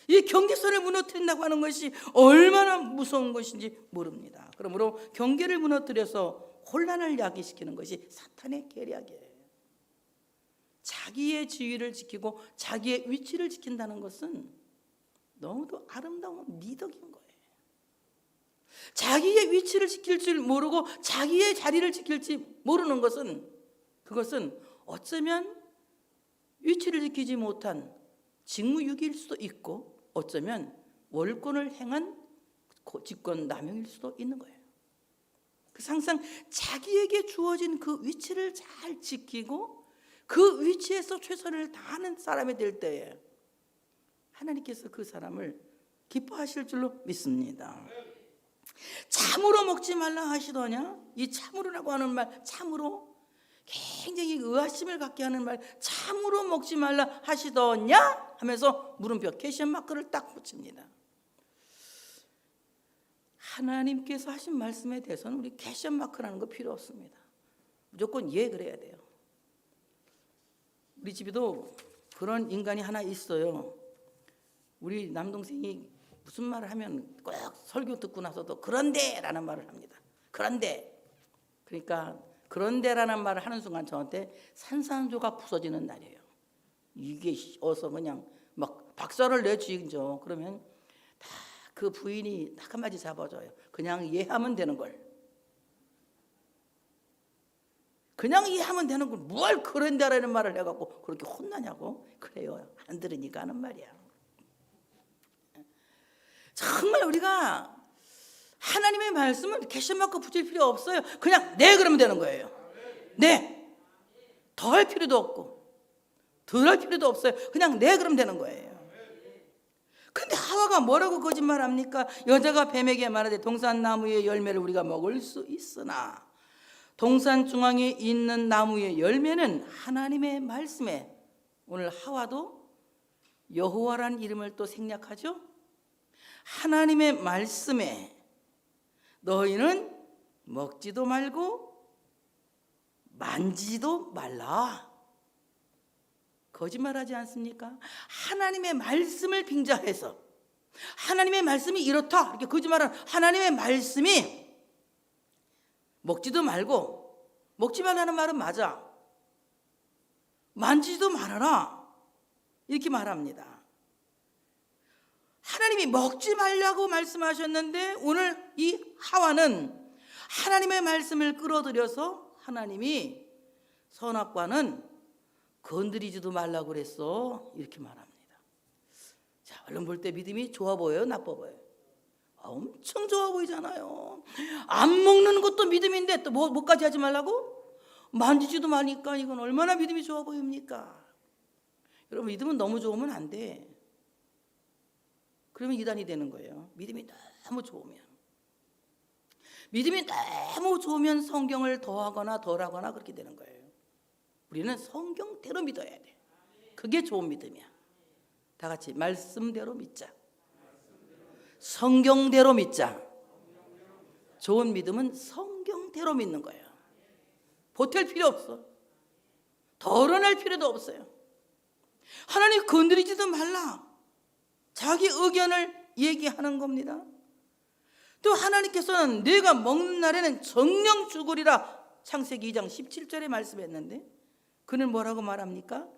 이 경계성을 무너뜨린다고 하는 것이 얼마나 무서운 것인지 모릅니다. 그러므로 경계를 무너뜨려서 혼란을 야기시키는 것이 사탄의 계략이에요. 자기의 지위를 지키고 자기의 위치를 지킨다는 것은 너무도 아름다운 미덕인 거예요. 자기의 위치를 지킬 줄 모르고 자기의 자리를 지킬지 모르는 것은, 그것은 어쩌면 위치를 지키지 못한 직무유기일 수도 있고 어쩌면 월권을 행한 직권남용일 수도 있는 거예요. 그래서 항상 자기에게 주어진 그 위치를 잘 지키고 그 위치에서 최선을 다하는 사람이 될 때에 하나님께서 그 사람을 기뻐하실 줄로 믿습니다. 참으로 먹지 말라 하시더냐? 이 참으로라고 하는 말, 참으로 굉장히 의아심을 갖게 하는 말, 참으로 먹지 말라 하시더냐? 하면서 물음표 퀘스천 마크를 딱 붙입니다. 하나님께서 하신 말씀에 대해서는 우리 퀘스천 마크라는 거 필요 없습니다. 무조건 예 그래야 돼요. 우리 집에도 그런 인간이 하나 있어요. 우리 남동생이 무슨 말을 하면 꼭 설교 듣고 나서도 그런데라는 말을 합니다. 그런데. 그러니까 그런데라는 말을 하는 순간 저한테 산산조각 부서지는 날이에요. 이게 어서 그냥 막 박살을 내주죠. 그러면 다 그 부인이 딱 한마디 잡아줘요. 그냥 이해하면 되는 걸. 그냥 이해하면 되는 걸 뭘 그런데라는 말을 해갖고 그렇게 혼나냐고. 그래요. 안 들으니까 하는 말이야. 정말 우리가 하나님의 말씀을 퀘스천마크 붙일 필요 없어요. 그냥 네 그러면 되는 거예요. 네. 더 할 필요도 없고 덜 할 필요도 없어요. 그냥 네 그러면 되는 거예요. 근데 하와가 뭐라고 거짓말합니까? 여자가 뱀에게 말하되 동산나무의 열매를 우리가 먹을 수 있으나 동산 중앙에 있는 나무의 열매는 하나님의 말씀에, 오늘 하와도 여호와라는 이름을 또 생략하죠. 하나님의 말씀에 너희는 먹지도 말고 만지지도 말라. 거짓말하지 않습니까? 하나님의 말씀을 빙자해서 하나님의 말씀이 이렇다 이렇게 거짓말하는 하나님의 말씀이 먹지도 말고 먹지 말라는 말은 맞아. 만지지도 말아라 이렇게 말합니다. 하나님이 먹지 말라고 말씀하셨는데 오늘 이 하와는 하나님의 말씀을 끌어들여서 하나님이 선악과는 건드리지도 말라고 그랬어 이렇게 말합니다. 자, 얼른 볼 때 믿음이 좋아 보여요? 나빠 보여요? 엄청 좋아 보이잖아요. 안 먹는 것도 믿음인데 또 뭐까지 하지 말라고? 만지지도 마니까 이건 얼마나 믿음이 좋아 보입니까? 여러분 믿음은 너무 좋으면 안 돼. 그러면 이단이 되는 거예요. 믿음이 너무 좋으면. 믿음이 너무 좋으면 성경을 더하거나 덜하거나 그렇게 되는 거예요. 우리는 성경대로 믿어야 돼. 그게 좋은 믿음이야. 다 같이 말씀대로 믿자. 성경대로 믿자. 좋은 믿음은 성경대로 믿는 거예요. 보탤 필요 없어. 덜어낼 필요도 없어요. 하나님 건드리지도 말라. 자기 의견을 얘기하는 겁니다. 또 하나님께서는 내가 먹는 날에는 정령 죽으리라 창세기 2장 17절에 말씀했는데 그는 뭐라고 말합니까?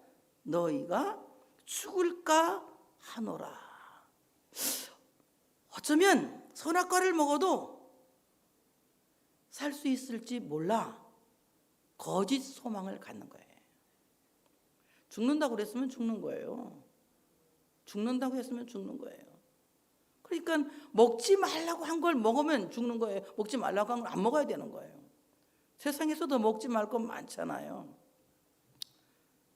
너희가 죽을까 하노라. 어쩌면 선악과를 먹어도 살 수 있을지 몰라. 거짓 소망을 갖는 거예요. 죽는다고 그랬으면 죽는 거예요. 죽는다고 했으면 죽는 거예요. 그러니까 먹지 말라고 한 걸 먹으면 죽는 거예요. 먹지 말라고 한 걸 안 먹어야 되는 거예요. 세상에서도 먹지 말 것 많잖아요.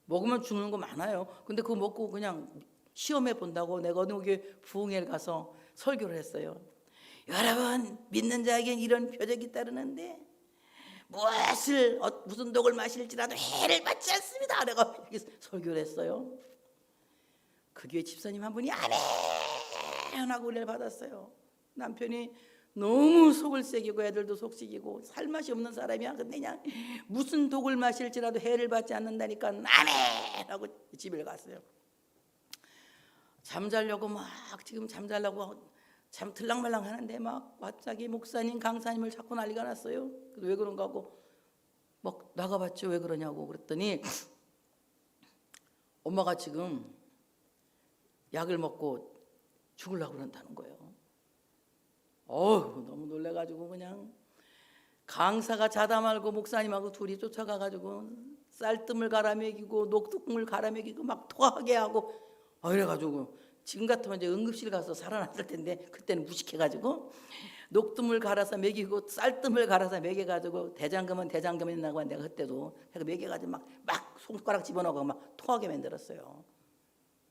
먹으면 죽는 거 많아요. 근데 그거 먹고 그냥 시험해 본다고 내가 어느 교회 부흥회를 가서 설교를 했어요. 여러분 믿는 자에겐 이런 표적이 따르는데 무슨 독을 마실지라도 해를 받지 않습니다. 내가 이렇게 설교를 했어요. 그 교회 집사님 한 분이 아멘 하고 은혜를 받았어요. 남편이 너무 속을 새기고 애들도 속삭이고 살맛이 없는 사람이야. 근데 그냥 무슨 독을 마실지라도 해를 받지 않는다니까 아멘 하고 집에 갔어요. 잠자려고 막 지금 잠자려고 잠 들락말락 하는데 막 갑자기 목사님 강사님을 자꾸 난리가 났어요. 그래서 왜 그런가 하고 막 나가봤죠. 왜 그러냐고 그랬더니 엄마가 지금 약을 먹고 죽으려고 그런다는 거예요. 너무 놀래가지고 그냥 강사가 자다 말고 목사님하고 둘이 쫓아가가지고 쌀뜨물 갈아 먹이고 녹두국물 갈아 먹이고 막 토하게 하고 이래가지고 지금 같으면 이제 응급실 가서 살아났을 텐데 그때는 무식해가지고 녹두물 갈아서 먹이고 쌀뜨물 갈아서 먹여가지고 대장금은 대장금이라고 내가 그때도 해서 먹여가지고 막 손가락 집어넣고 막 토하게 만들었어요.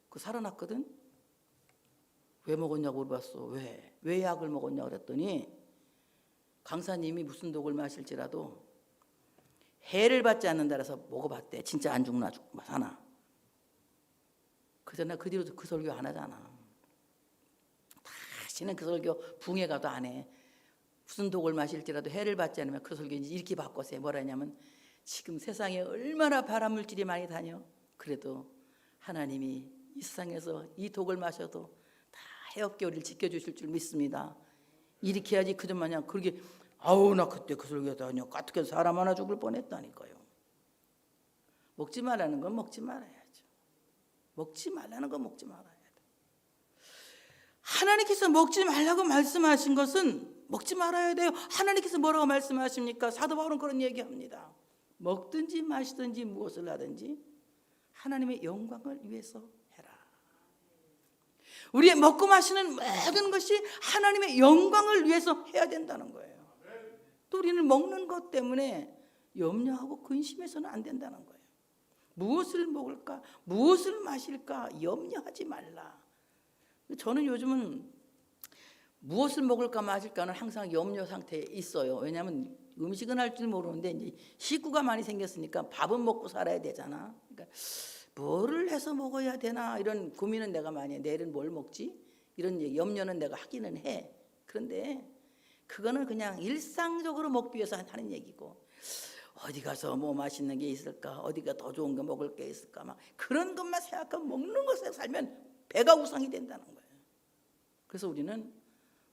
그 살아났거든. 왜 먹었냐고 물어봤어. 왜 약을 먹었냐고 그랬더니 강사님이 무슨 독을 마실지라도 해를 받지 않는다 그래서 먹어봤대. 진짜 안 죽나 사나. 그래서 나 그 뒤로 그 설교 안 하잖아. 다시는 그 설교 붕에 가도 안 해. 무슨 독을 마실지라도 해를 받지 않으면 그 설교 이렇게 바꿔서 해. 뭐라 하냐면 지금 세상에 얼마나 발암물질이 많이 다녀. 그래도 하나님이 이 세상에서 이 독을 마셔도 다 해롭게 우리를 지켜주실 줄 믿습니다. 이렇게 해야지 그저 마냥 그렇게 나 그때 그 설교 다녀 까뜩해서 사람 하나 죽을 뻔했다니까요. 먹지 말라는 건 먹지 말아야죠. 먹지 말라는 건 먹지 말아야 돼. 하나님께서 먹지 말라고 말씀하신 것은 먹지 말아야 돼요. 하나님께서 뭐라고 말씀하십니까? 사도 바울은 그런 얘기합니다. 먹든지 마시든지 무엇을 하든지 하나님의 영광을 위해서 해라. 우리의 먹고 마시는 모든 것이 하나님의 영광을 위해서 해야 된다는 거예요. 또 우리는 먹는 것 때문에 염려하고 근심해서는 안 된다는 거예요. 무엇을 먹을까? 무엇을 마실까? 염려하지 말라. 저는 요즘은 무엇을 먹을까 마실까는 항상 염려 상태에 있어요. 왜냐하면 음식은 할 줄 모르는데 이제 식구가 많이 생겼으니까 밥은 먹고 살아야 되잖아. 그러니까 뭐를 해서 먹어야 되나 이런 고민은 내가 많이 해. 내일은 뭘 먹지? 이런 염려는 내가 하기는 해. 그런데 그거는 그냥 일상적으로 먹기 위해서 하는 얘기고 어디 가서 뭐 맛있는 게 있을까, 어디가 더 좋은 거 먹을 게 있을까, 막 그런 것만 생각하고 먹는 것에 살면 배가 우상이 된다는 거예요. 그래서 우리는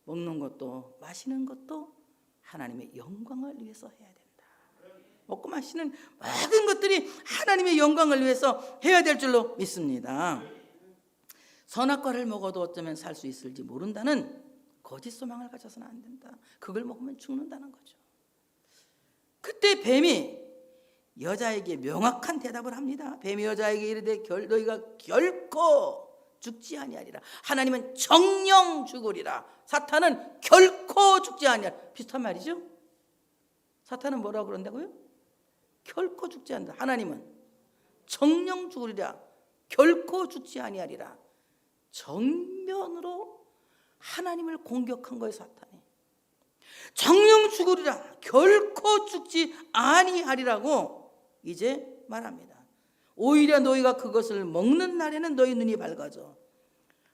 먹는 것도 마시는 것도 하나님의 영광을 위해서 해야 된다. 먹고 마시는 모든 것들이 하나님의 영광을 위해서 해야 될 줄로 믿습니다. 선악과를 먹어도 어쩌면 살 수 있을지 모른다는 거짓 소망을 가져서는 안 된다. 그걸 먹으면 죽는다는 거죠. 그때 뱀이 여자에게 명확한 대답을 합니다. 뱀이 여자에게 이르되 너희가 결코 죽지 아니하리라. 하나님은 정령 죽으리라. 사탄은 결코 죽지 아니하리라. 비슷한 말이죠. 사탄은 뭐라고 그런다고요? 결코 죽지 않는다. 하나님은 정령 죽으리라. 결코 죽지 아니하리라. 정면으로 하나님을 공격한 거예요, 사탄이. 정령 죽으리라. 결코 죽지 아니하리라고 이제 말합니다. 오히려 너희가 그것을 먹는 날에는 너희 눈이 밝아져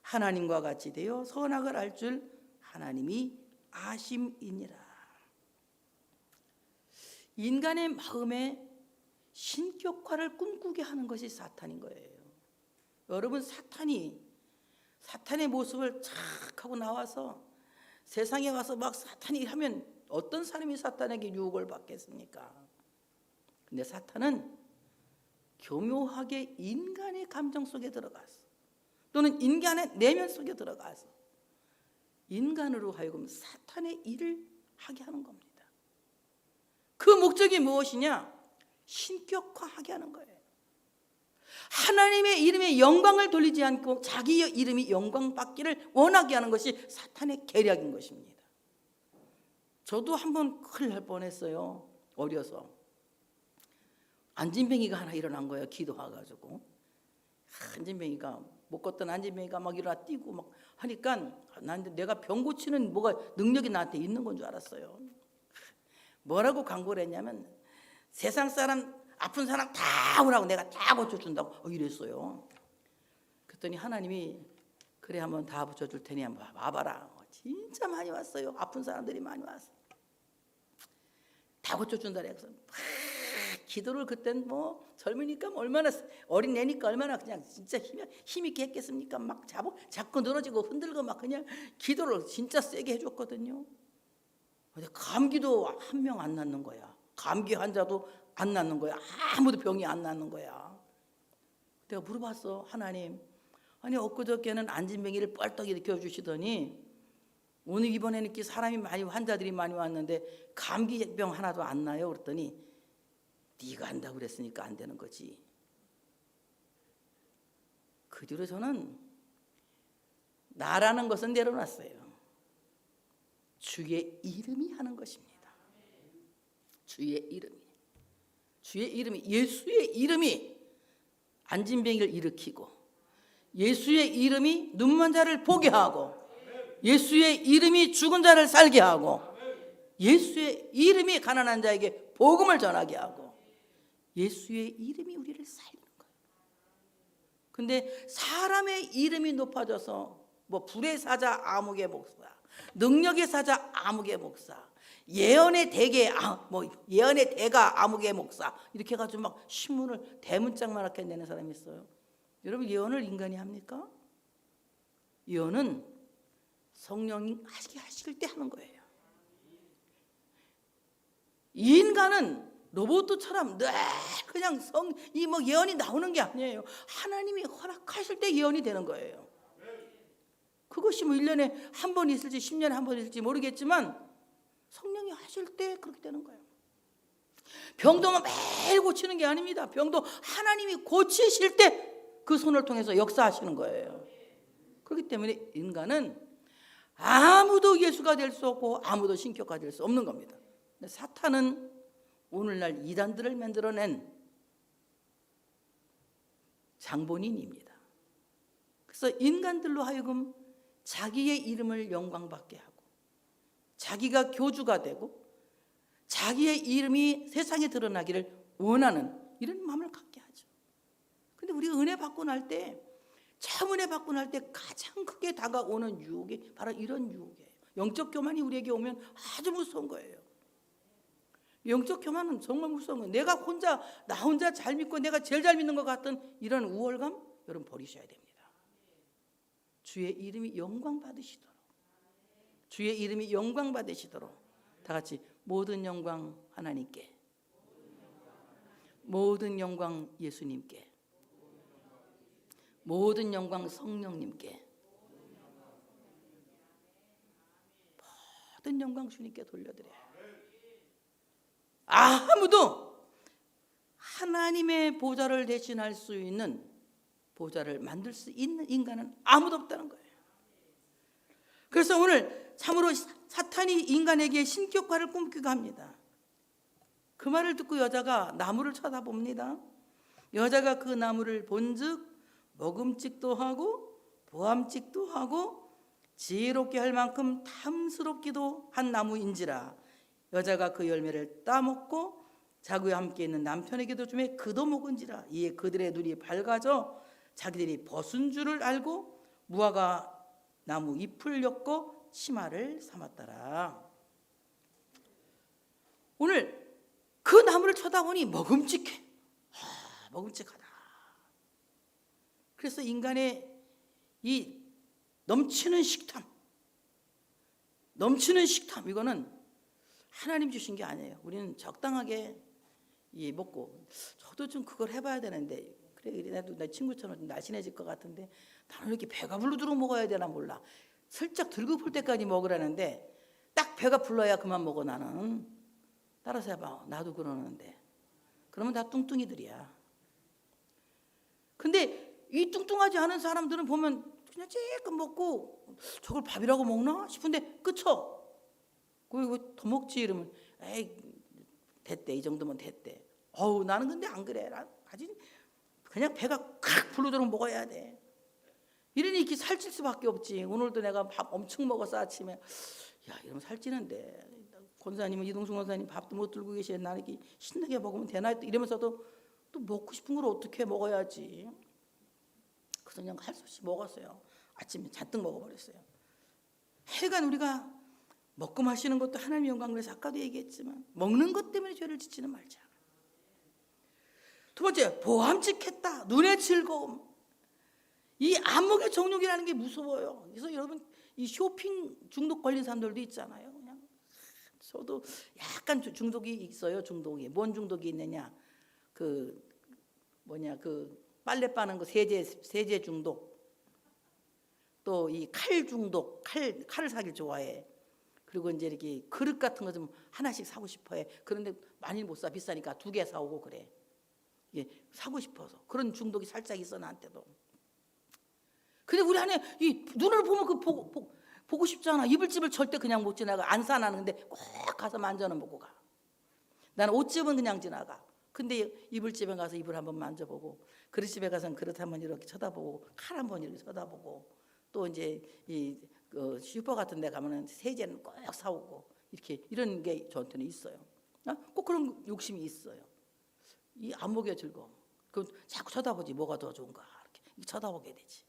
하나님과 같이 되어 선악을 알 줄 하나님이 아심이니라. 인간의 마음에 신격화를 꿈꾸게 하는 것이 사탄인 거예요. 여러분, 사탄의 모습을 착 하고 나와서 세상에 와서 막 사탄이 하면 어떤 사람이 사탄에게 유혹을 받겠습니까? 근데 사탄은 교묘하게 인간의 감정 속에 들어가서, 또는 인간의 내면 속에 들어가서 인간으로 하여금 사탄의 일을 하게 하는 겁니다. 그 목적이 무엇이냐? 신격화하게 하는 거예요. 하나님의 이름에 영광을 돌리지 않고 자기 이름이 영광받기를 원하게 하는 것이 사탄의 계략인 것입니다. 저도 한번 큰일 날 뻔했어요. 어려서 안진뱅이가 하나 일어난 거예요. 기도와가지고 안진뱅이가 못 걷던 안진뱅이가 막 일어나 뛰고 막 하니까 난 내가 병 고치는 뭐가 능력이 나한테 있는 건 줄 알았어요. 뭐라고 광고를 했냐면 세상 사람 아픈 사람 다 오라고 내가 다 고쳐준다고 이랬어요. 그랬더니 하나님이 그래 한번 다 고쳐줄 테니 한번 와봐라. 진짜 많이 왔어요. 아픈 사람들이 많이 왔어. 다 고쳐준다 그래서 기도를 그땐 뭐 젊으니까 뭐 얼마나 어린 애니까 얼마나 그냥 진짜 힘있게 했겠습니까? 막 자꾸 늘어지고 흔들고 막 그냥 기도를 진짜 세게 해줬거든요. 근데 감기도 한 명 안 낫는 거야. 감기 환자도 안 낫는 거야. 아무도 병이 안 낫는 거야. 내가 물어봤어. 하나님, 아니 엊그저께는 안진뱅이를 뻘떡 일으켜 주시더니 오늘 이번에는 이렇게 사람이 많이 환자들이 많이 왔는데 감기병 하나도 안 나요. 그랬더니 네가 한다고 그랬으니까 안 되는 거지. 그 뒤로 저는 나라는 것은 내려놨어요. 주의 이름이 하는 것입니다. 주의 이름이 예수의 이름이 안진뱅이를 일으키고 예수의 이름이 눈먼 자를 보게 하고 예수의 이름이 죽은 자를 살게 하고 예수의 이름이 가난한 자에게 복음을 전하게 하고 예수의 이름이 우리를 살리는 거예요. 근데 사람의 이름이 높아져서 뭐 불의 사자 아무개 목사, 능력의 사자 아무개 목사, 예언의 대가 아무개 목사 이렇게 해가지고 막 신문을 대문짝만하게 내는 사람이 있어요. 여러분, 예언을 인간이 합니까? 예언은 성령이 하실 때 하는 거예요. 이 인간은 로봇처럼 늘 그냥 뭐 예언이 나오는 게 아니에요. 하나님이 허락하실 때 예언이 되는 거예요. 그것이 뭐 1년에 한 번 있을지 10년에 한 번 있을지 모르겠지만 성령이 하실 때 그렇게 되는 거예요. 병도 매일 고치는 게 아닙니다. 병도 하나님이 고치실 때 그 손을 통해서 역사하시는 거예요. 그렇기 때문에 인간은 아무도 예수가 될 수 없고 아무도 신격화 될 수 없는 겁니다. 근데 사탄은 오늘날 이단들을 만들어낸 장본인입니다. 그래서 인간들로 하여금 자기의 이름을 영광받게 하고 자기가 교주가 되고 자기의 이름이 세상에 드러나기를 원하는 이런 마음을 갖게 하죠. 근데 우리가 은혜 받고 날 때, 참 은혜 받고 날 때 가장 크게 다가오는 유혹이 바로 이런 유혹이에요. 영적 교만이 우리에게 오면 아주 무서운 거예요. 영적 교만은 정말 무서운 거예요. 내가 혼자 나 혼자 잘 믿고 내가 제일 잘 믿는 것 같은 이런 우월감 여러분 버리셔야 됩니다. 주의 이름이 영광 받으시도록, 주의 이름이 영광 받으시도록 다 같이 모든 영광 하나님께, 모든 영광 예수님께, 모든 영광 성령님께, 모든 영광 주님께 돌려드려요. 아무도 하나님의 보좌를 대신할 수 있는 보좌를 만들 수 있는 인간은 아무도 없다는 거예요. 그래서 오늘 참으로 사탄이 인간에게 신격화를 꿈꾸게 합니다. 그 말을 듣고 여자가 나무를 쳐다봅니다. 여자가 그 나무를 본즉 먹음직도 하고 보암직도 하고 지혜롭게 할 만큼 탐스럽기도 한 나무인지라. 여자가 그 열매를 따먹고 자기와 함께 있는 남편에게도 주매 그도 먹은지라. 이에 그들의 눈이 밝아져 자기들이 벗은 줄을 알고 무화과 나무 잎을 엮고 치마를 삼았더라. 오늘 그 나무를 쳐다보니 먹음직해. 먹음직하다. 그래서 인간의 이 넘치는 식탐 이거는 하나님 주신 게 아니에요. 우리는 적당하게 먹고, 저도 좀 그걸 해봐야 되는데, 그래 나도 내 친구처럼 좀 날씬해질 것 같은데 나는 이렇게 배가 부르도록 먹어야 되나 몰라. 슬쩍 들고 볼 때까지 먹으라는데 딱 배가 불러야 그만 먹어. 나는 따라서 해봐. 나도 그러는데 그러면 다 뚱뚱이들이야. 근데 이 뚱뚱하지 않은 사람들은 보면 그냥 쬐끔 먹고 저걸 밥이라고 먹나 싶은데 그쵸? 왜 더 먹지? 이러면 에이 됐대, 이 정도면 됐대. 나는 근데 안 그래. 아직 그냥 배가 콱 부르도록 먹어야 돼. 이러니 이렇게 살찔 수밖에 없지. 오늘도 내가 밥 엄청 먹었어. 아침에 이러면 살찌는데 권사님은, 이동순 권사님 밥도 못 들고 계시는데 나는 이렇게 신나게 먹으면 되나 이러면서도 또 먹고 싶은 걸 어떻게 먹어야지. 그래서 그냥 할 수 없이 먹었어요. 아침에 잔뜩 먹어버렸어요. 하여간 우리가 먹고 마시는 것도 하나님의 영광을 위해서 아까도 얘기했지만 먹는 것 때문에 죄를 짓지는 말자. 두 번째, 보암직했다. 눈의 즐거움. 이 안목의 정욕이라는 게 무서워요. 그래서 여러분 이 쇼핑 중독 걸린 사람들도 있잖아요. 그냥 저도 약간 중독이 있어요. 중독이. 뭔 중독이 있느냐? 그 빨래 빠는 거 세제 중독. 또 이 칼 중독. 칼을 사길 좋아해. 그리고 이제 이렇게 그릇 같은 거 좀 하나씩 사고 싶어해. 그런데 많이 못 사. 비싸니까 2개 사오고 그래. 사고 싶어서. 그런 중독이 살짝 있어 나한테도. 근데 우리 안에 이 눈을 보면 그 보고 싶잖아. 이불집을 절대 그냥 못 지나가. 안 사나는데 꼭 가서 만져는 보고 가. 나는 옷집은 그냥 지나가. 근데 이불집에 가서 이불 한번 만져보고, 그릇집에 가서는 그릇 한번 이렇게 쳐다보고, 칼 한번 이렇게 쳐다보고, 또 이제 슈퍼 같은 데 가면은 세제는 꼭 사오고, 이런 게 저한테는 있어요. 꼭 그런 욕심이 있어요. 이 안목의 즐거움. 그 자꾸 쳐다보지. 뭐가 더 좋은가 이렇게 쳐다보게 되지.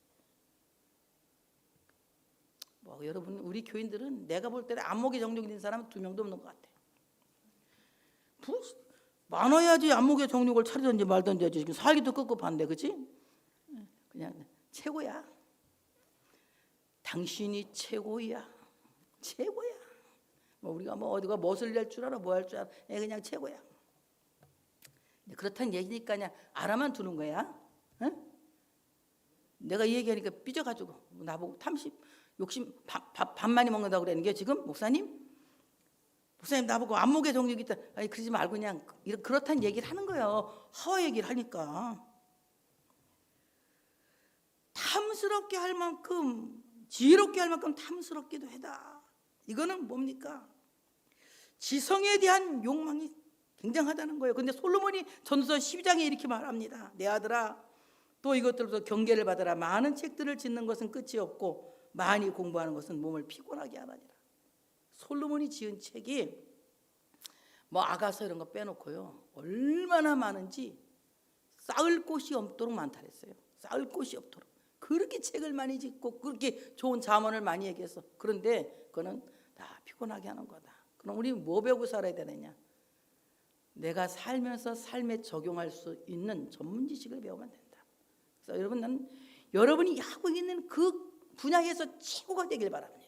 여러분 우리 교인들은 내가 볼 때는 안목의 정욕이 있는 사람은 2명도 없는 것 같아. 많아야지 안목의 정욕을 차리든지 말든지 하지. 지금 살기도 꿉꿉한데, 그렇지? 그냥 최고야. 당신이 최고야. 최고야. 우리가 어디가 멋을 낼 줄 알아, 뭐 할 줄 알아. 그냥 최고야. 그렇다는 얘기니까 그냥 알아만 두는 거야. 응? 내가 이 얘기하니까 삐져가지고 나보고 욕심 밥 많이 먹는다고 그러는 게 지금 목사님 나보고 안목의 정욕이 있다. 아니 그러지 말고 그냥 그렇다는 얘기를 하는 거예요. 허 얘기를 하니까. 탐스럽게 할 만큼, 지혜롭게 할 만큼 탐스럽기도 하다. 이거는 뭡니까? 지성에 대한 욕망이 굉장하다는 거예요. 근데 솔로몬이 전서 12장에 이렇게 말합니다. 내 아들아, 또 이것들로서 경계를 받아라. 많은 책들을 짓는 것은 끝이 없고 많이 공부하는 것은 몸을 피곤하게 하나니라. 솔로몬이 지은 책이 아가서 이런 거 빼놓고요, 얼마나 많은지 쌓을 곳이 없도록 많다 그랬어요. 쌓을 곳이 없도록. 그렇게 책을 많이 짓고 그렇게 좋은 잠언을 많이 얘기했어. 그런데 그거는 다 피곤하게 하는 거다. 그럼 우리 뭐 배우고 살아야 되느냐? 내가 살면서 삶에 적용할 수 있는 전문 지식을 배우면 된다. 그래서 여러분, 난 여러분이 하고 있는 그 분야에서 최고가 되길 바랍니다.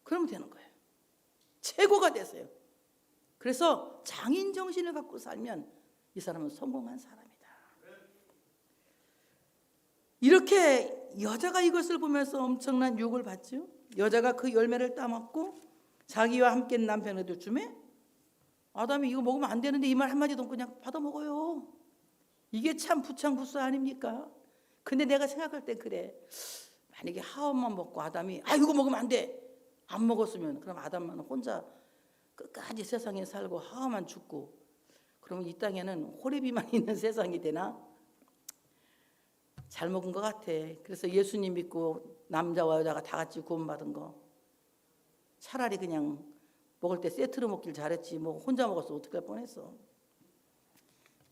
그러면 되는 거예요. 최고가 되세요. 그래서 장인 정신을 갖고 살면 이 사람은 성공한 사람이다. 이렇게 여자가 이것을 보면서 엄청난 유혹을 받죠. 여자가 그 열매를 따먹고 자기와 함께 남편에도 주매 아담이 이거 먹으면 안 되는데 이 말 한마디도 그냥 받아 먹어요. 이게 참 부창부수 아닙니까? 근데 내가 생각할 때 그래. 만약에 하와만 먹고 아담이 이거 먹으면 안 돼. 안 먹었으면 그럼 아담만 혼자 끝까지 세상에 살고 하와만 죽고 그러면 이 땅에는 호레비만 있는 세상이 되나? 잘 먹은 것 같아. 그래서 예수님 믿고 남자와 여자가 다 같이 구원받은 거 차라리 그냥 먹을 때 세트로 먹길 잘했지 뭐 혼자 먹었어 어떡할 뻔했어.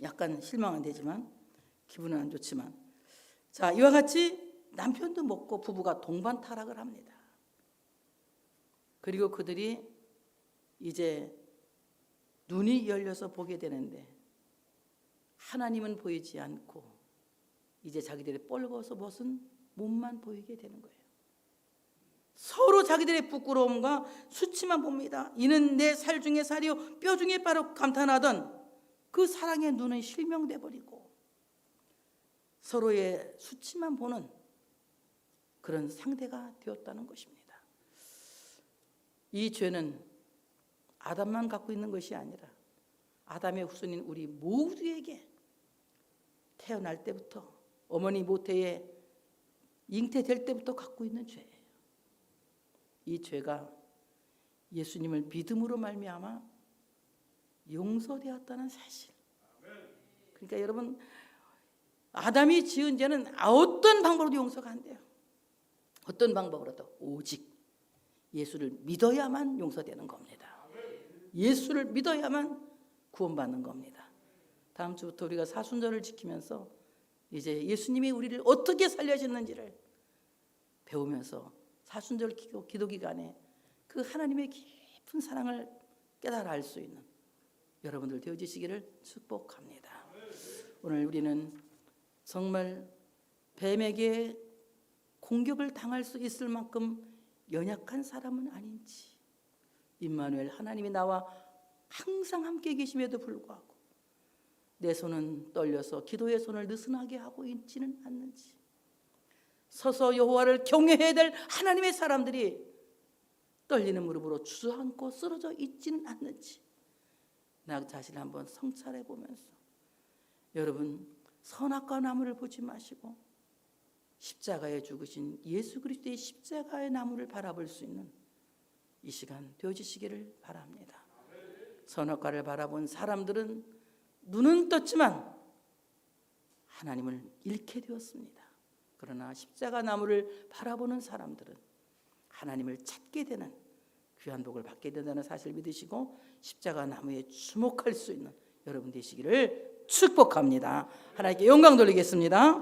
약간 실망은 되지만 기분은 안 좋지만 자 이와 같이 남편도 먹고 부부가 동반 타락을 합니다. 그리고 그들이 이제 눈이 열려서 보게 되는데 하나님은 보이지 않고 이제 자기들의 뻘거서 벗은 몸만 보이게 되는 거예요. 서로 자기들의 부끄러움과 수치만 봅니다. 이는 내 살 중에 살이요 뼈 중에 뼈로 감탄하던 그 사랑의 눈은 실명돼 버리고 서로의 수치만 보는 그런 상대가 되었다는 것입니다. 이 죄는 아담만 갖고 있는 것이 아니라 아담의 후손인 우리 모두에게 태어날 때부터 어머니 모태에 잉태될 때부터 갖고 있는 죄예요. 이 죄가 예수님을 믿음으로 말미암아 용서되었다는 사실. 그러니까 여러분 아담이 지은 죄는 어떤 방법으로도 용서가 안 돼요. 어떤 방법으로도 오직 예수를 믿어야만 용서되는 겁니다. 예수를 믿어야만 구원받는 겁니다. 다음 주부터 우리가 사순절을 지키면서 이제 예수님이 우리를 어떻게 살려주는지를 배우면서 사순절 기도 기간에 그 하나님의 깊은 사랑을 깨달아 알 수 있는 여러분들 되어지시기를 축복합니다. 오늘 우리는 정말 뱀에게 공격을 당할 수 있을 만큼 연약한 사람은 아닌지 임마누엘 하나님이 나와 항상 함께 계심에도 불구하고 내 손은 떨려서 기도의 손을 느슨하게 하고 있지는 않는지 서서 여호와를 경외해야 될 하나님의 사람들이 떨리는 무릎으로 주저앉고 쓰러져 있지는 않는지 나 자신을 한번 성찰해 보면서 여러분 선악과 나무를 보지 마시고 십자가에 죽으신 예수 그리스도의 십자가의 나무를 바라볼 수 있는 이 시간 되어지시기를 바랍니다. 선악과를 바라본 사람들은 눈은 떴지만 하나님을 잃게 되었습니다. 그러나 십자가 나무를 바라보는 사람들은 하나님을 찾게 되는 귀한 복을 받게 된다는 사실을 믿으시고 십자가 나무에 주목할 수 있는 여러분 되시기를 축복합니다. 하나님께 영광 돌리겠습니다.